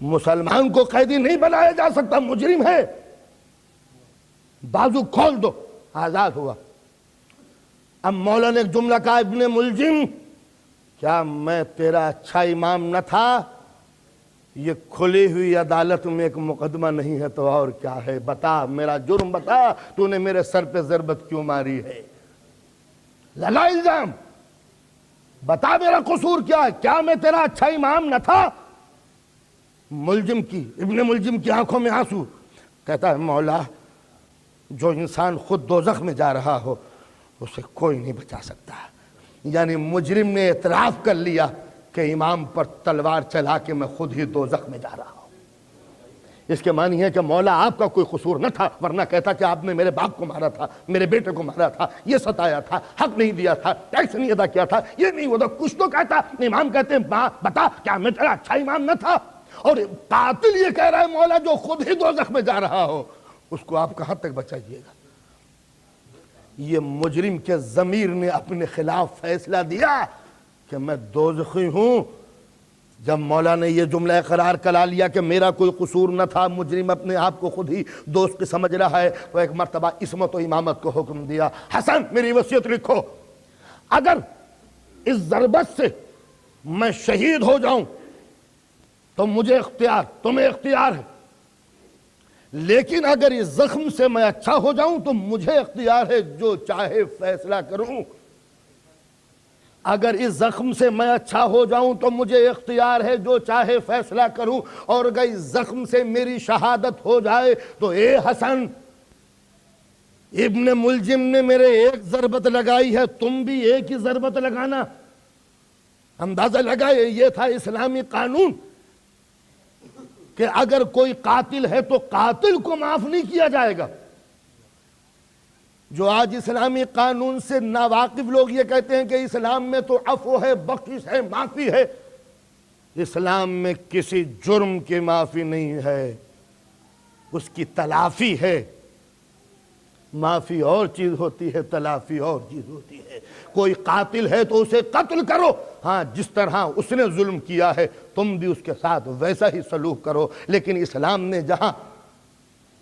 B: مسلمان کو قیدی نہیں بنایا جا سکتا، مجرم ہے، بازو کھول دو، آزاد ہوا۔ اب مولا نے ایک جملہ کہا، ابن ملجم کیا میں تیرا اچھا امام نہ تھا؟ یہ کھلی ہوئی عدالت میں ایک مقدمہ نہیں ہے تو اور کیا ہے؟ بتا میرا جرم بتا، تو نے میرے سر پہ ضربت کیوں ماری ہے؟ لگا الزام، بتا میرا قصور کیا ہے؟ کیا میں تیرا اچھا امام نہ تھا؟ ابن ملجم کی آنکھوں میں آنسو، کہتا ہے مولا جو انسان خود دوزخ میں جا رہا ہو اسے کوئی نہیں بچا سکتا۔ یعنی مجرم نے اعتراف کر لیا کہ امام پر تلوار چلا کے میں خود ہی دوزخ میں جا رہا ہوں۔ اس کے معنی ہے کہ مولا آپ کا کوئی قصور نہ تھا، ورنہ کہتا کہ آپ نے میرے باپ کو مارا تھا، میرے بیٹے کو مارا تھا، یہ ستایا تھا، حق نہیں دیا تھا، ٹیکس نہیں ادا کیا تھا، یہ نہیں ہوتا، کچھ تو کہتا۔ امام کہتے ہیں بتا کیا میں تیرا اچھا امام نہ تھا؟ اور قاتل یہ کہہ رہا ہے مولا جو خود ہی دوزخ میں جا رہا ہو، اس کو آپ کہاں تک بچائیے گا؟ یہ مجرم کے ضمیر نے اپنے خلاف فیصلہ دیا کہ میں دوزخی ہوں۔ جب مولا نے یہ جملہ قرار کرا لیا کہ میرا کوئی قصور نہ تھا، مجرم اپنے آپ کو خود ہی دوست سمجھ رہا ہے، تو ایک مرتبہ عصمت و امامت کو حکم دیا، حسن میری وصیت لکھو، اگر اس ضربت سے میں شہید ہو جاؤں تو مجھے اختیار، تمہیں اختیار ہے، لیکن اگر اس زخم سے میں اچھا ہو جاؤں تو مجھے اختیار ہے، جو چاہے فیصلہ کروں۔ اگر اس زخم سے میں اچھا ہو جاؤں تو مجھے اختیار ہے، جو چاہے فیصلہ کروں، اور اگر اس زخم سے میری شہادت ہو جائے تو اے حسن، ابن ملجم نے میرے ایک ضربت لگائی ہے، تم بھی ایک ہی ضربت لگانا۔ اندازہ لگائے، یہ تھا اسلامی قانون کہ اگر کوئی قاتل ہے تو قاتل کو معاف نہیں کیا جائے گا۔ جو آج اسلامی قانون سے ناواقف لوگ یہ کہتے ہیں کہ اسلام میں تو عفو ہے، بخشش ہے، معافی ہے۔ اسلام میں کسی جرم کی معافی نہیں ہے، اس کی تلافی ہے۔ معافی اور چیز ہوتی ہے، تلافی اور چیز ہوتی ہے۔ کوئی قاتل ہے تو اسے قتل کرو، ہاں جس طرح اس نے ظلم کیا ہے تم بھی اس کے ساتھ ویسا ہی سلوک کرو۔ لیکن اسلام نے جہاں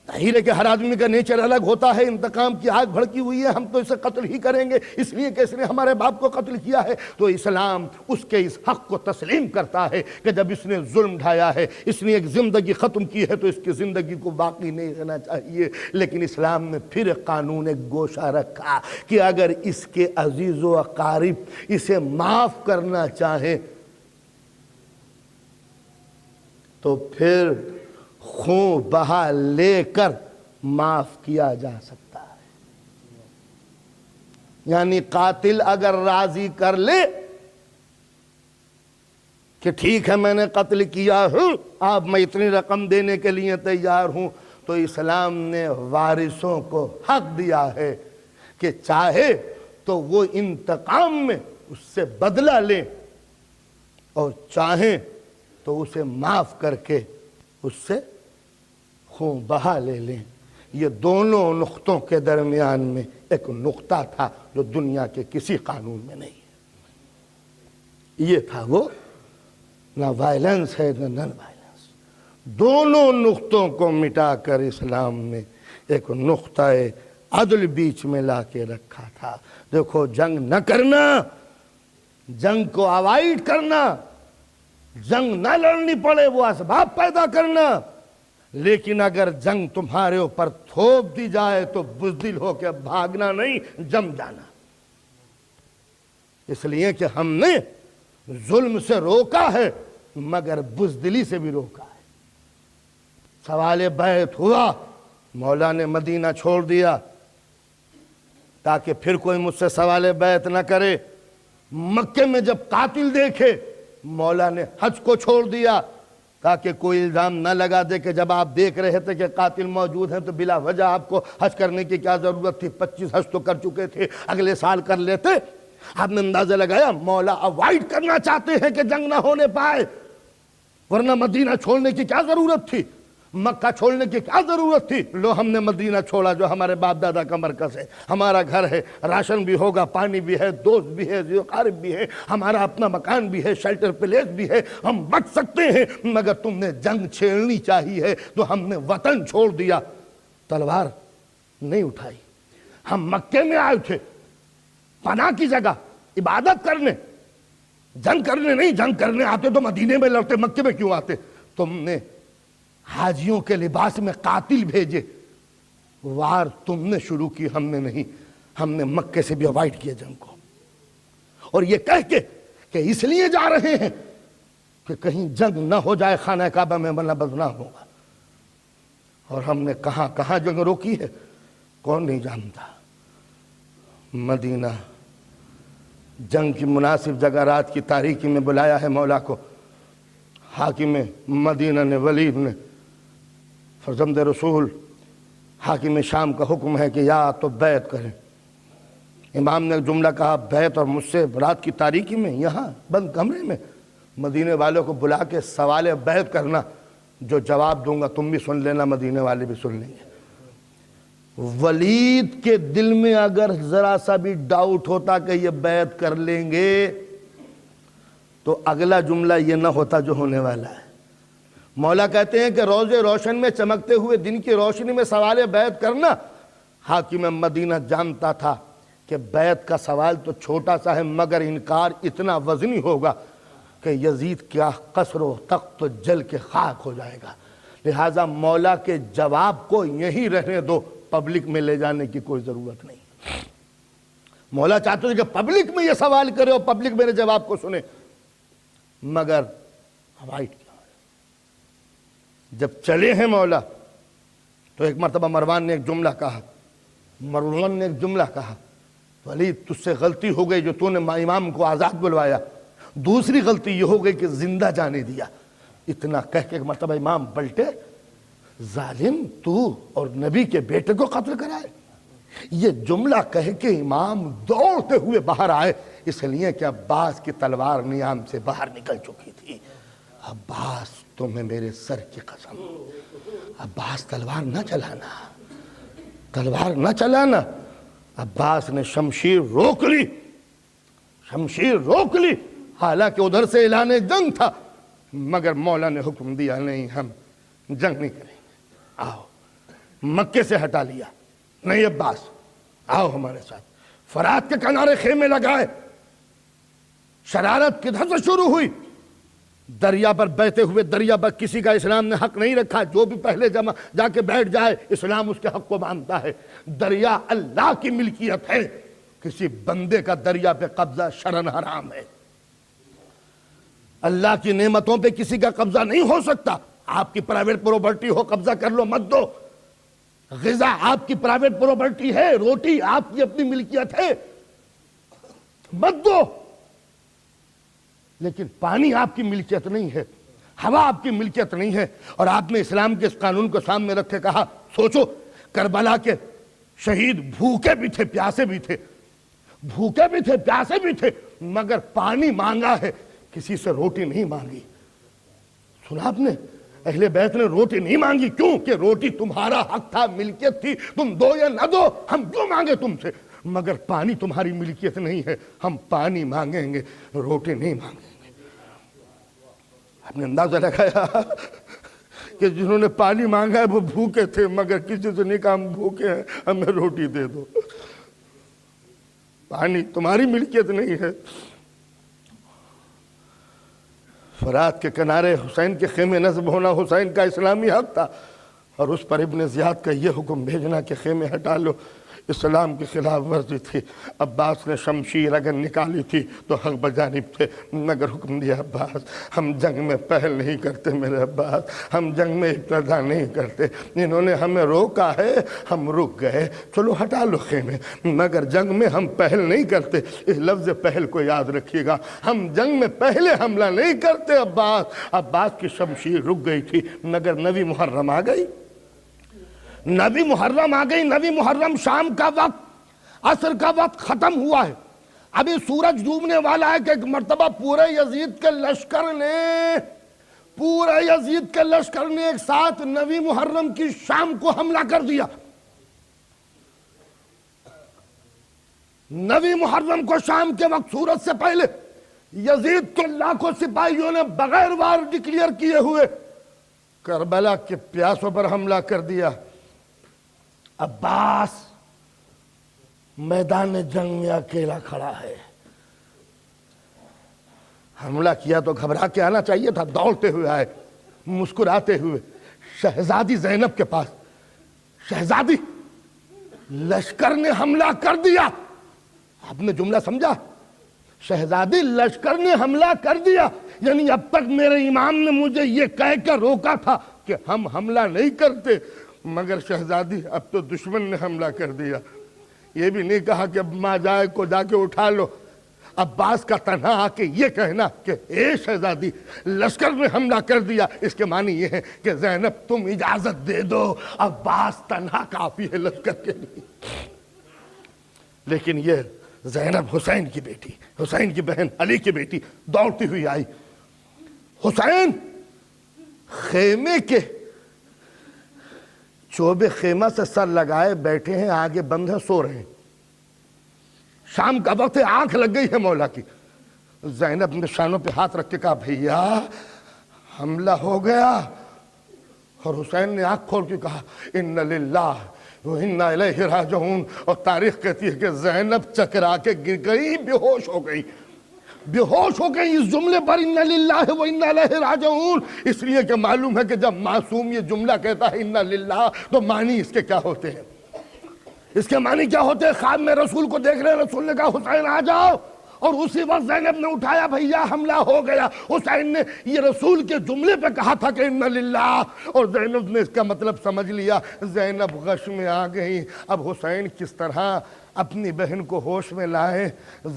B: ظاہر ہے کہ ہر آدمی کا نیچر الگ ہوتا ہے، انتقام کی آگ بھڑکی ہوئی ہے، ہم تو اسے قتل ہی کریں گے اس لیے کہ اس نے ہمارے باپ کو قتل کیا ہے، تو اسلام اس کے اس حق کو تسلیم کرتا ہے کہ جب اس نے ظلم ڈھایا ہے، اس نے ایک زندگی ختم کی ہے، تو اس کی زندگی کو باقی نہیں رہنا چاہیے۔ لیکن اسلام نے پھر قانون ایک گوشہ رکھا کہ اگر اس کے عزیز و اقارب اسے معاف کرنا چاہیں تو پھر خون بہا لے کر معاف کیا جا سکتا ہے۔ یعنی قاتل اگر راضی کر لے کہ ٹھیک ہے میں نے قتل کیا ہوں، آپ میں اتنی رقم دینے کے لیے تیار ہوں، تو اسلام نے وارثوں کو حق دیا ہے کہ چاہے تو وہ انتقام میں اس سے بدلہ لیں، اور چاہیں تو اسے معاف کر کے اس سے خون بہا لے لیں۔ یہ دونوں نقطوں کے درمیان میں ایک نقطہ تھا جو دنیا کے کسی قانون میں نہیں ہے۔ یہ تھا وہ، نہ وائلنس ہے نہ نن وائلنس، دونوں نقطوں کو مٹا کر اسلام نے ایک نقطہ عدل بیچ میں لا کے رکھا تھا۔ دیکھو، جنگ نہ کرنا، جنگ کو اوائڈ کرنا، جنگ نہ لڑنی پڑے وہ اسباب پیدا کرنا، لیکن اگر جنگ تمہارے اوپر تھوپ دی جائے تو بزدل ہو کے بھاگنا نہیں، جم جانا۔ اس لیے کہ ہم نے ظلم سے روکا ہے مگر بزدلی سے بھی روکا ہے۔ سوال بیعت ہوا، مولا نے مدینہ چھوڑ دیا تاکہ پھر کوئی مجھ سے سوال بیعت نہ کرے۔ مکے میں جب قاتل دیکھے، مولا نے حج کو چھوڑ دیا تاکہ کوئی الزام نہ لگا دے کہ جب آپ دیکھ رہے تھے کہ قاتل موجود ہیں تو بلا وجہ آپ کو حج کرنے کی کیا ضرورت تھی؟ 25 حج تو کر چکے تھے، اگلے سال کر لیتے۔ آپ نے اندازہ لگایا مولا اوائڈ کرنا چاہتے ہیں کہ جنگ نہ ہونے پائے، ورنہ مدینہ چھوڑنے کی کیا ضرورت تھی، مکہ چھوڑنے کی کیا ضرورت تھی؟ لو ہم نے مدینہ چھوڑا جو ہمارے باپ دادا کا مرکز ہے، ہمارا گھر ہے، راشن بھی ہوگا، پانی بھی ہے، دوست بھی ہے، ذوقارب بھی ہے، ہمارا اپنا مکان بھی ہے، شیلٹر پلیس بھی ہے، ہم بچ سکتے ہیں۔ مگر تم نے جنگ چھیڑنی چاہی ہے تو ہم نے وطن چھوڑ دیا، تلوار نہیں اٹھائی۔ ہم مکے میں آئے تھے پناہ کی جگہ، عبادت کرنے، جنگ کرنے نہیں۔ جنگ کرنے آتے تو مدینے میں لڑتے، مکے میں کیوں آتے؟ تم نے حاجیوں کے لباس میں قاتل بھیجے، وار تم نے شروع کی، ہم نے نہیں۔ ہم نے مکے سے بھی اوائڈ کیا جنگ کو، اور یہ کہہ کے کہ اس لیے جا رہے ہیں کہ کہیں جنگ نہ ہو جائے خانہ کعبہ میں، ورنہ بدنام ہوگا۔ اور ہم نے کہاں کہاں جنگ روکی ہے کون نہیں جانتا۔ مدینہ جنگ کی مناسب جگہ رات کی تاریکی میں بلایا ہے مولا کو۔ حاکم مدینہ نے، ولید نے فرزند رسول حاکم شام کا حکم ہے کہ یا تو بیعت کریں. امام نے ایک جملہ کہا بیعت اور مجھ سے رات کی تاریکی میں یہاں بند کمرے میں. مدینے والوں کو بلا کے سوال بیعت کرنا, جو جواب دوں گا تم بھی سن لینا, مدینے والے بھی سن لیں گے. ولید کے دل میں اگر ذرا سا بھی ڈاؤٹ ہوتا کہ یہ بیعت کر لیں گے تو اگلا جملہ یہ نہ ہوتا جو ہونے والا ہے. مولا کہتے ہیں کہ روز روشن میں چمکتے ہوئے دن کی روشنی میں سوال بیعت کرنا. حاکم مدینہ جانتا تھا کہ بیعت کا سوال تو چھوٹا سا ہے مگر انکار اتنا وزنی ہوگا کہ یزید کیا قصر و تخت جل کے خاک ہو جائے گا. لہٰذا مولا کے جواب کو یہیں رہنے دو, پبلک میں لے جانے کی کوئی ضرورت نہیں. مولا چاہتے تھے کہ پبلک میں یہ سوال کرے اور پبلک میرے جواب کو سنے, مگر وائٹ کیا ہے. جب چلے ہیں مولا تو ایک مرتبہ مروان نے ایک جملہ کہا. مروان نے ایک جملہ کہا, ولید تجھ سے غلطی ہو گئی جو تو نے امام کو آزاد بلوایا, دوسری غلطی یہ ہو گئی کہ زندہ جانے دیا. اتنا کہہ کے ایک مرتبہ امام پلٹے, ظالم تو اور نبی کے بیٹے کو قتل کرائے. یہ جملہ کہہ کے امام دوڑتے ہوئے باہر آئے, اس لیے کہ عباس کی تلوار نیام سے باہر نکل چکی تھی. عباس تمہیں میرے سر کی قسم, عباس تلوار نہ چلانا, تلوار نہ چلانا. عباس نے شمشیر روک لی, شمشیر روک لی, حالانکہ ادھر سے اعلان جنگ تھا, مگر مولا نے حکم دیا نہیں ہم جنگ نہیں کریں گے, آؤ. مکے سے ہٹا لیا, نہیں عباس آؤ ہمارے ساتھ. فرات کے کنارے خیمے لگائے. شرارت کدھر سے شروع ہوئی؟ دریا پر بہتے ہوئے دریا پر کسی کا اسلام نے حق نہیں رکھا, جو بھی پہلے جا کے بیٹھ جائے اسلام اس کے حق کو مانتا ہے. دریا اللہ کی ملکیت ہے, کسی بندے کا دریا پہ قبضہ شرعاً حرام ہے. اللہ کی نعمتوں پہ کسی کا قبضہ نہیں ہو سکتا. آپ کی پرائیویٹ پراپرٹی ہو, قبضہ کر لو, مت دو. غذا آپ کی پرائیویٹ پراپرٹی ہے, روٹی آپ کی اپنی ملکیت ہے, مت دو. لیکن پانی آپ کی ملکیت نہیں ہے, ہوا آپ کی ملکیت نہیں ہے. اور آپ نے اسلام کے اس قانون کو سامنے رکھ کے کہا, سوچو کربلا کے شہید بھوکے بھی تھے پیاسے بھی تھے, بھوکے بھی تھے پیاسے بھی تھے, مگر پانی مانگا ہے, کسی سے روٹی نہیں مانگی. سنا آپ نے, اہل بیت نے روٹی نہیں مانگی. کیوں کہ روٹی تمہارا حق تھا, ملکیت تھی, تم دو یا نہ دو, ہم کیوں مانگے تم سے. مگر پانی تمہاری ملکیت نہیں ہے, ہم پانی مانگیں گے, روٹی نہیں مانگیں گے. آپ نے اندازہ لگایا کہ جنہوں نے پانی مانگا ہے وہ بھوکے تھے, مگر کسی سے نہیں کہا ہم بھوکے ہیں, ہمیں روٹی دے دو. پانی تمہاری ملکیت نہیں ہے. فرات کے کنارے حسین کے خیمے نصب ہونا حسین کا اسلامی حق تھا, اور اس پر ابن زیاد کا یہ حکم بھیجنا کہ خیمے ہٹا لو اسلام کی خلاف ورزی تھی. عباس نے شمشیر اگر نکالی تھی تو حق بجانب تھے, مگر حکم دیا عباس ہم جنگ میں پہل نہیں کرتے میرے عباس, ہم جنگ میں ابتدا نہیں کرتے. انہوں نے ہمیں روکا ہے, ہم رک گئے, چلو ہٹا لو خیمے, مگر جنگ میں ہم پہل نہیں کرتے. اس لفظ پہل کو یاد رکھیے گا, ہم جنگ میں پہلے حملہ نہیں کرتے. عباس کی شمشیر رک گئی تھی, مگر نویں محرم آ گئی, نبی محرم آ گئی. نبی محرم شام کا وقت, عصر کا وقت ختم ہوا ہے. ابھی سورج ڈوبنے والا ہے کہ ایک مرتبہ پورے یزید کے لشکر نے ایک ساتھ نبی محرم کی شام کو حملہ کر دیا. نبی محرم کو شام کے وقت سورج سے پہلے یزید کے لاکھوں سپاہیوں نے بغیر وار ڈکلیئر کیے ہوئے کربلا کے پیاسوں پر حملہ کر دیا. عباس میدان جنگ میں اکیلا کھڑا ہے. حملہ کیا تو گھبرا کے آنا چاہیے تھا, دوڑتے ہوئے آئے, مسکراتے ہوئے شہزادی زینب کے پاس. شہزادی, لشکر نے حملہ کر دیا. آپ نے جملہ سمجھا, شہزادی لشکر نے حملہ کر دیا, یعنی اب تک میرے امام نے مجھے یہ کہہ کر روکا تھا کہ ہم حملہ نہیں کرتے, مگر شہزادی اب تو دشمن نے حملہ کر دیا. یہ بھی نہیں کہا کہ اب ماں جائے کو جا کے اٹھا لو, عباس کا تنہا آ کے یہ کہنا کہ اے شہزادی لشکر نے حملہ کر دیا، اس کے معنی یہ ہے کہ زینب تم اجازت دے دو، عباس تنہا کافی ہے لشکر کے لیے۔ لیکن یہ زینب حسین کی بیٹی، حسین کی بہن علی کی بیٹی دوڑتی ہوئی آئی۔ حسین خیمے کے چوبے خیمہ سے سر لگائے بیٹھے ہیں، آگے بند ہیں، سو رہے ہیں، شام کا وقت ہے، آنکھ لگ گئی ہے مولا کی۔ زینب نے شانوں پہ ہاتھ رکھ کے کہا بھیا حملہ ہو گیا، اور حسین نے آنکھ کھول کے کہا ان للہ وَإِنَّا إِلَيْهِ رَاجِعُونَ، اور تاریخ کہتی ہے کہ زینب چکرا کے گر گئی، بے ہوش ہو گئی، بے ہوش ہو گئی اس جملے پر ان للہ وَإِنَّا إِلَيْهِ رَاجِعُونَ، اس لیے کہ معلوم ہے کہ جب معصوم یہ جملہ کہتا ہے ان للہ تو معنی اس کے کیا ہوتے ہیں، اس کے معنی کیا ہوتے ہیں؟ خواب میں رسول کو دیکھ رہے ہیں، رسول نے کہا حسین آ جاؤ، اور اسی وقت زینب نے اٹھایا بھیا حملہ ہو گیا۔ حسین نے یہ رسول کے جملے پہ کہا تھا کہ ان للہ، اور زینب نے اس کا مطلب سمجھ لیا، زینب غش میں آ گئی۔ اب حسین کس طرح اپنی بہن کو ہوش میں لائے؟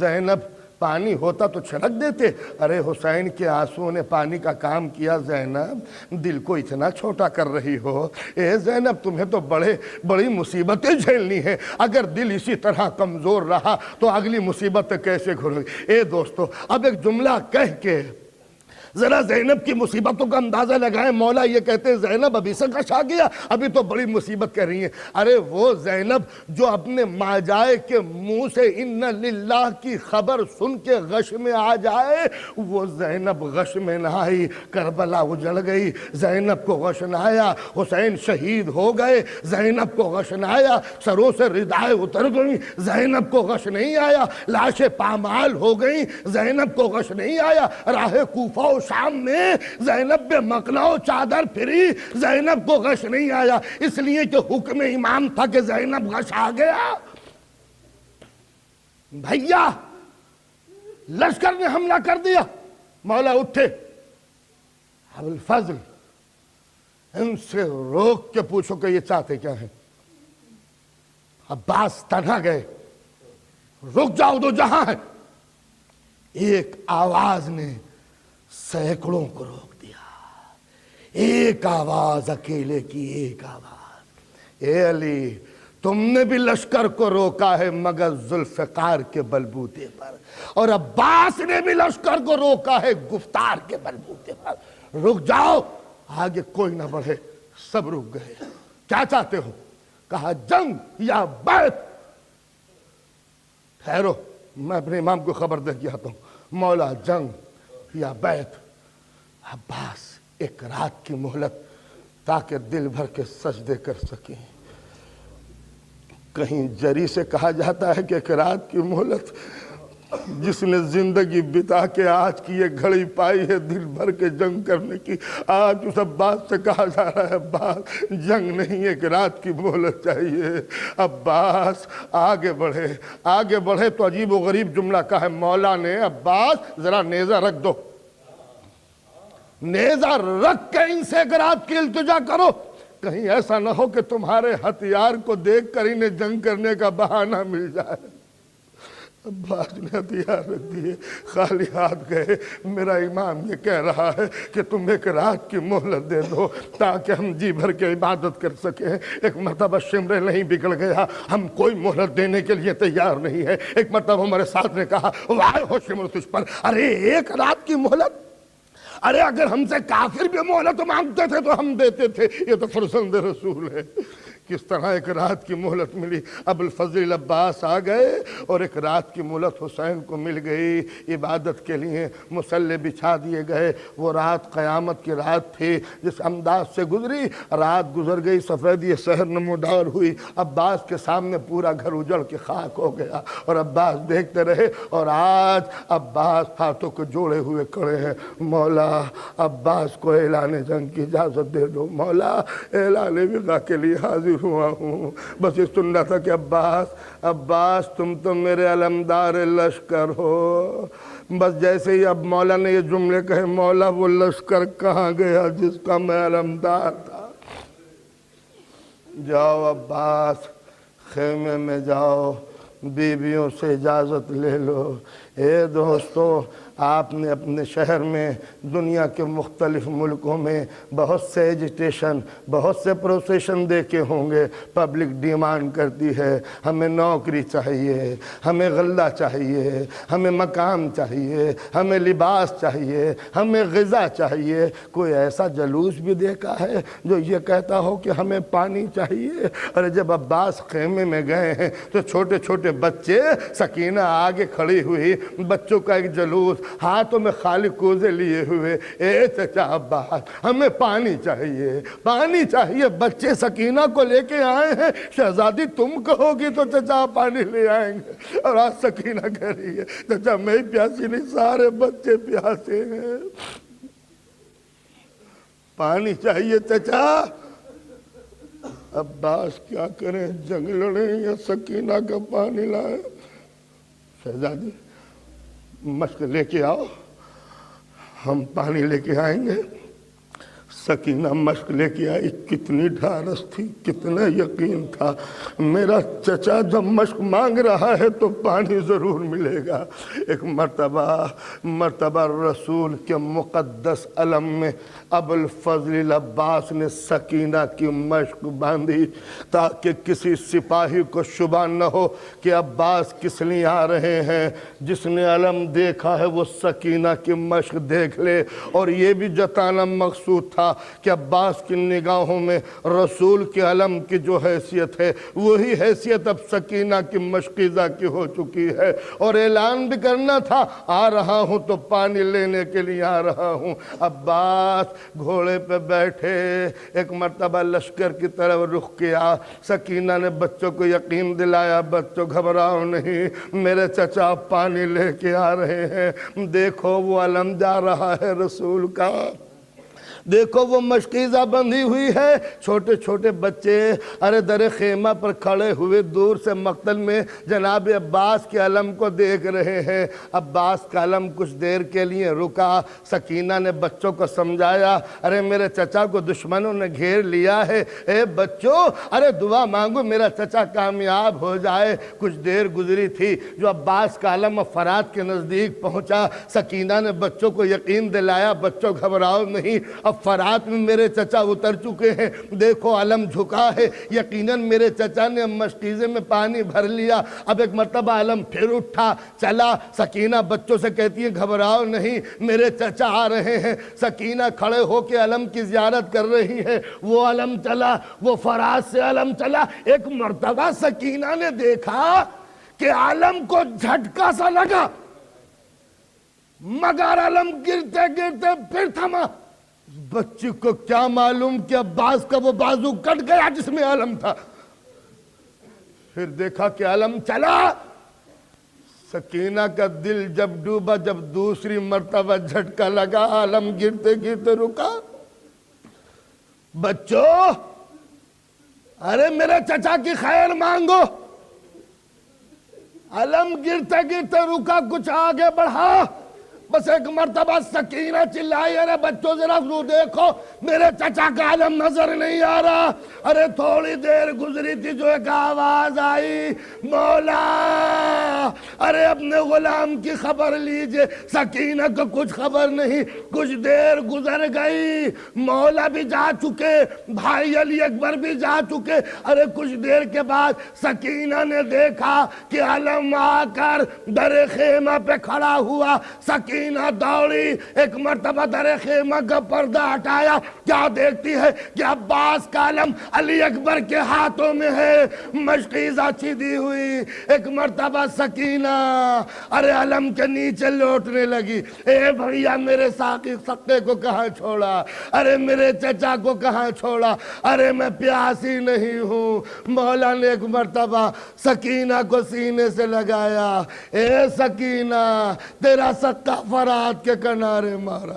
B: زینب پانی ہوتا تو چھڑک دیتے، ارے حسین کے آنسوؤں نے پانی کا کام کیا۔ زینب دل کو اتنا چھوٹا کر رہی ہو، اے زینب تمہیں تو بڑی مصیبتیں جھیلنی ہیں، اگر دل اسی طرح کمزور رہا تو اگلی مصیبت کیسے گھرے گی؟ اے دوستو اب ایک جملہ کہہ کے ذرا زینب کی مصیبتوں کا اندازہ لگائیں۔ مولا یہ کہتے ہیں زینب ابھی سے غش آ گیا، ابھی تو بڑی مصیبت کر رہی ہیں۔ ارے وہ زینب جو اپنے ماجائے کے منہ سے ان للہ کی خبر سن کے غش میں آ جائے، وہ زینب غش میں نہ آئی، کربلا اجڑ گئی، زینب کو غش نہ آیا، حسین شہید ہو گئے، زینب کو غش نہ آیا، سروں سے ردائیں اتر گئیں، زینب کو غش نہیں آیا، لاشیں پامال ہو گئیں، زینب کو غش نہیں آیا، راہ کوفہ و شام میں زینب بے مقلا و چادر پھری، زینب کو غش نہیں آیا، اس لیے کہ حکم امام تھا کہ زینب غش آ گیا۔ بھیا لشکر نے حملہ کر دیا، مولا اٹھے، ابوالفضل ان سے روک کے پوچھو کہ یہ چاہتے کیا ہیں؟ عباس تنہا گئے، رک جاؤ دو جہاں ہے۔ ایک آواز نے سینکڑوں کو روک دیا، ایک آواز اکیلے کی ایک آواز، اے علی تم نے بھی لشکر کو روکا ہے مگر ذوالفقار کے بلبوتے پر، اور عباس نے بھی لشکر کو روکا ہے گفتار کے بلبوتے پر، رک جاؤ، آگے کوئی نہ بڑھے۔ سب رک گئے۔ کیا چاہتے ہو؟ کہا جنگ یا بیعت؟ ٹھہرو میں اپنے امام کو خبر دے کے آتا ہوں، مولا جنگ یا بیعت؟ عباس ایک رات کی مہلت تاکہ دل بھر کے سجدے کر سکیں۔ کہیں جری سے کہا جاتا ہے کہ ایک رات کی مہلت، جس نے زندگی بتا کے آج کی یہ گھڑی پائی ہے دل بھر کے جنگ کرنے کی، آج اس عباس سے کہا جا رہا ہے عباس جنگ نہیں، ایک رات کی مہلت چاہیے۔ عباس آگے بڑھے، آگے بڑھے تو عجیب و غریب جملہ کہا ہے مولا نے، عباس ذرا نیزہ رکھ دو، نیزہ رکھ کے ان سے ایک رات کی التجا کرو، کہیں ایسا نہ ہو کہ تمہارے ہتھیار کو دیکھ کر انہیں جنگ کرنے کا بہانہ مل جائے۔ عباس نے ہتھیار رکھ دیے، خالی ہاتھ گئے۔ میرا امام یہ کہہ رہا ہے کہ تم ایک رات کی مہلت دے دو تاکہ ہم جی بھر کے عبادت کر سکیں۔ ایک مرتبہ شمرے نہیں بگڑ گیا، ہم کوئی مہلت دینے کے لیے تیار نہیں ہے۔ ایک مرتبہ ہمارے ساتھ نے کہا وائے ہو شمر تجھ پر، ارے ایک رات کی مہلت، ارے اگر ہم سے کافر بھی مہلت مانگتے تھے تو ہم دیتے تھے، یہ تو فرزند رسول ہے۔ کس طرح ایک رات کی مہلت ملی۔ ابوالفضل عباس آ گئے اور ایک رات کی مہلت حسین کو مل گئی۔ عبادت کے لیے مصلی بچھا دیے گئے۔ وہ رات قیامت کی رات تھی جس انداز سے گزری، رات گزر گئی، سفیدی سحر نمودار ہوئی، عباس کے سامنے پورا گھر اجڑ کے خاک ہو گیا، اور عباس دیکھتے رہے۔ اور آج عباس ہاتھوں کو جوڑے ہوئے کھڑے ہیں، مولا عباس کو اعلان جنگ کی اجازت دے دو، مولا اعلان وغیرہ کے لیے حاضر ہوا ہوں۔ بس یہ سننا تھا کہ عباس تم تو میرے علمدار لشکر ہو۔ بس جیسے ہی اب مولا نے یہ جملے کہے، مولا وہ لشکر کہاں گیا جس کا میں علمدار تھا؟ جاؤ عباس خیمے میں جاؤ، بیویوں سے اجازت لے لو، اے دوستو، آپ نے اپنے شہر میں دنیا کے مختلف ملکوں میں بہت سے ایجیٹیشن، بہت سے پروسیشن دیکھے ہوں گے۔ پبلک ڈیمانڈ کرتی ہے ہمیں نوکری چاہیے، ہمیں غلہ چاہیے، ہمیں مقام چاہیے، ہمیں لباس چاہیے، ہمیں غذا چاہیے۔ کوئی ایسا جلوس بھی دیکھا ہے جو یہ کہتا ہو کہ ہمیں پانی چاہیے؟ اور جب عباس خیمے میں گئے ہیں تو چھوٹے چھوٹے بچے، سکینہ آگے کھڑی ہوئی، بچوں کا ایک جلوس، ہاتھوں میں خالی کوزے لیے ہوئے، اے چچا عباس ہمیں پانی چاہیے، پانی چاہیے۔ بچے سکینہ کو لے کے آئے ہیں، شہزادی تم کہو گی تو چچا پانی لے آئیں گے۔ اور آج سکینہ کہہ رہی ہے چچا میں پیاسی نہیں، سارے بچے پیاسے ہیں، پانی چاہیے چچا۔ عباس کیا کریں، جنگ لڑیں یا سکینہ کا پانی لائیں؟ شہزادی مشق لے کے آؤ، ہم پانی لے کے آئیں گے۔ سکینہ مشق لے کے آئی، کتنی ڈھارس تھی، کتنا یقین تھا، میرا چچا جب مشق مانگ رہا ہے تو پانی ضرور ملے گا۔ ایک مرتبہ رسول کے مقدس علم میں ابو الفضل عباس نے سکینہ کی مشق باندھی تاکہ کسی سپاہی کو شبہ نہ ہو کہ عباس کس لیے آ رہے ہیں۔ جس نے علم دیکھا ہے وہ سکینہ کی مشق دیکھ لے، اور یہ بھی جتانا مقصود تھا کہ عباس کی نگاہوں میں رسول کے علم کی جو حیثیت ہے وہی حیثیت اب سکینہ کی مشقیزہ کی ہو چکی ہے، اور اعلان بھی کرنا تھا آ رہا ہوں تو پانی لینے کے لیے آ رہا ہوں۔ عباس گھوڑے پہ بیٹھے ایک مرتبہ لشکر کی طرف رخ کیا۔ سکینہ نے بچوں کو یقین دلایا، بچوں گھبراؤ نہیں، میرے چچا پانی لے کے آ رہے ہیں، دیکھو وہ علم جا رہا ہے رسول کا، دیکھو وہ مشکیزہ بندھی ہوئی ہے۔ چھوٹے چھوٹے بچے ارے در خیمہ پر کھڑے ہوئے دور سے مقتل میں جناب عباس کے علم کو دیکھ رہے ہیں۔ عباس کا علم کچھ دیر کے لیے رکا، سکینہ نے بچوں کو سمجھایا، ارے میرے چچا کو دشمنوں نے گھیر لیا ہے، اے بچوں ارے دعا مانگو میرا چچا کامیاب ہو جائے۔ کچھ دیر گزری تھی جو عباس کا علم فرات کے نزدیک پہنچا، سکینہ نے بچوں کو یقین دلایا، بچوں گھبراؤ نہیں، اب فرات میں میرے چچا اتر چکے ہیں، دیکھو علم جھکا ہے، یقیناً میرے چچا نے مشکیزے میں پانی بھر لیا۔ اب ایک مرتبہ علم پھر اٹھا چلا، سکینہ بچوں سے کہتی ہے گھبراؤ نہیں، میرے چچا آ رہے ہیں۔ سکینہ کھڑے ہو کے علم کی زیارت کر رہی ہے، وہ علم چلا، وہ فرات سے علم چلا۔ ایک مرتبہ سکینہ نے دیکھا کہ علم کو جھٹکا سا لگا، مگر علم گرتے گرتے پھر تھما۔ بچی کو کیا معلوم کہ عباس کا وہ بازو کٹ گیا جس میں علم تھا۔ پھر دیکھا کہ علم چلا، سکینہ کا دل جب ڈوبا، جب دوسری مرتبہ جھٹکا لگا، علم گرتے گرتے رکا۔ بچوں ارے میرے چچا کی خیر مانگو، علم گرتے گرتے رکا، کچھ آگے بڑھا، بس ایک مرتبہ سکینہ چلائی، ارے بچوں ذرا دیکھو میرے چچا کا علم نظر نہیں آ رہا۔ ارے تھوڑی دیر گزری تھی جو ایک آواز آئی، مولا ارے اپنے غلام کی خبر لیجئے۔ سکینہ کو کچھ خبر نہیں، کچھ دیر گزر گئی، مولا بھی جا چکے، بھائی علی اکبر بھی جا چکے۔ ارے کچھ دیر کے بعد سکینہ نے دیکھا کہ علم آ کر در خیمہ پہ کھڑا ہوا۔ سکینہ دوڑی، ایک مرتبہ در خیمہ کا پردہ ہٹایا، کیا دیکھتی ہے کہ عباس کا علم علی اکبر کے ہاتھوں میں ہے، مشکیزہ چھیدی ہوئی۔ ایک مرتبہ سکینہ ارے علم کے نیچے لوٹنے لگی، اے بھیا میرے ساقی سقے کو کہاں چھوڑا، ارے میرے چچا کو کہاں چھوڑا، ارے میں پیاسی نہیں ہوں۔ مولا نے ایک مرتبہ سکینہ کو سینے سے لگایا، اے سکینہ تیرا سقہ فرات کے کنارے مارا۔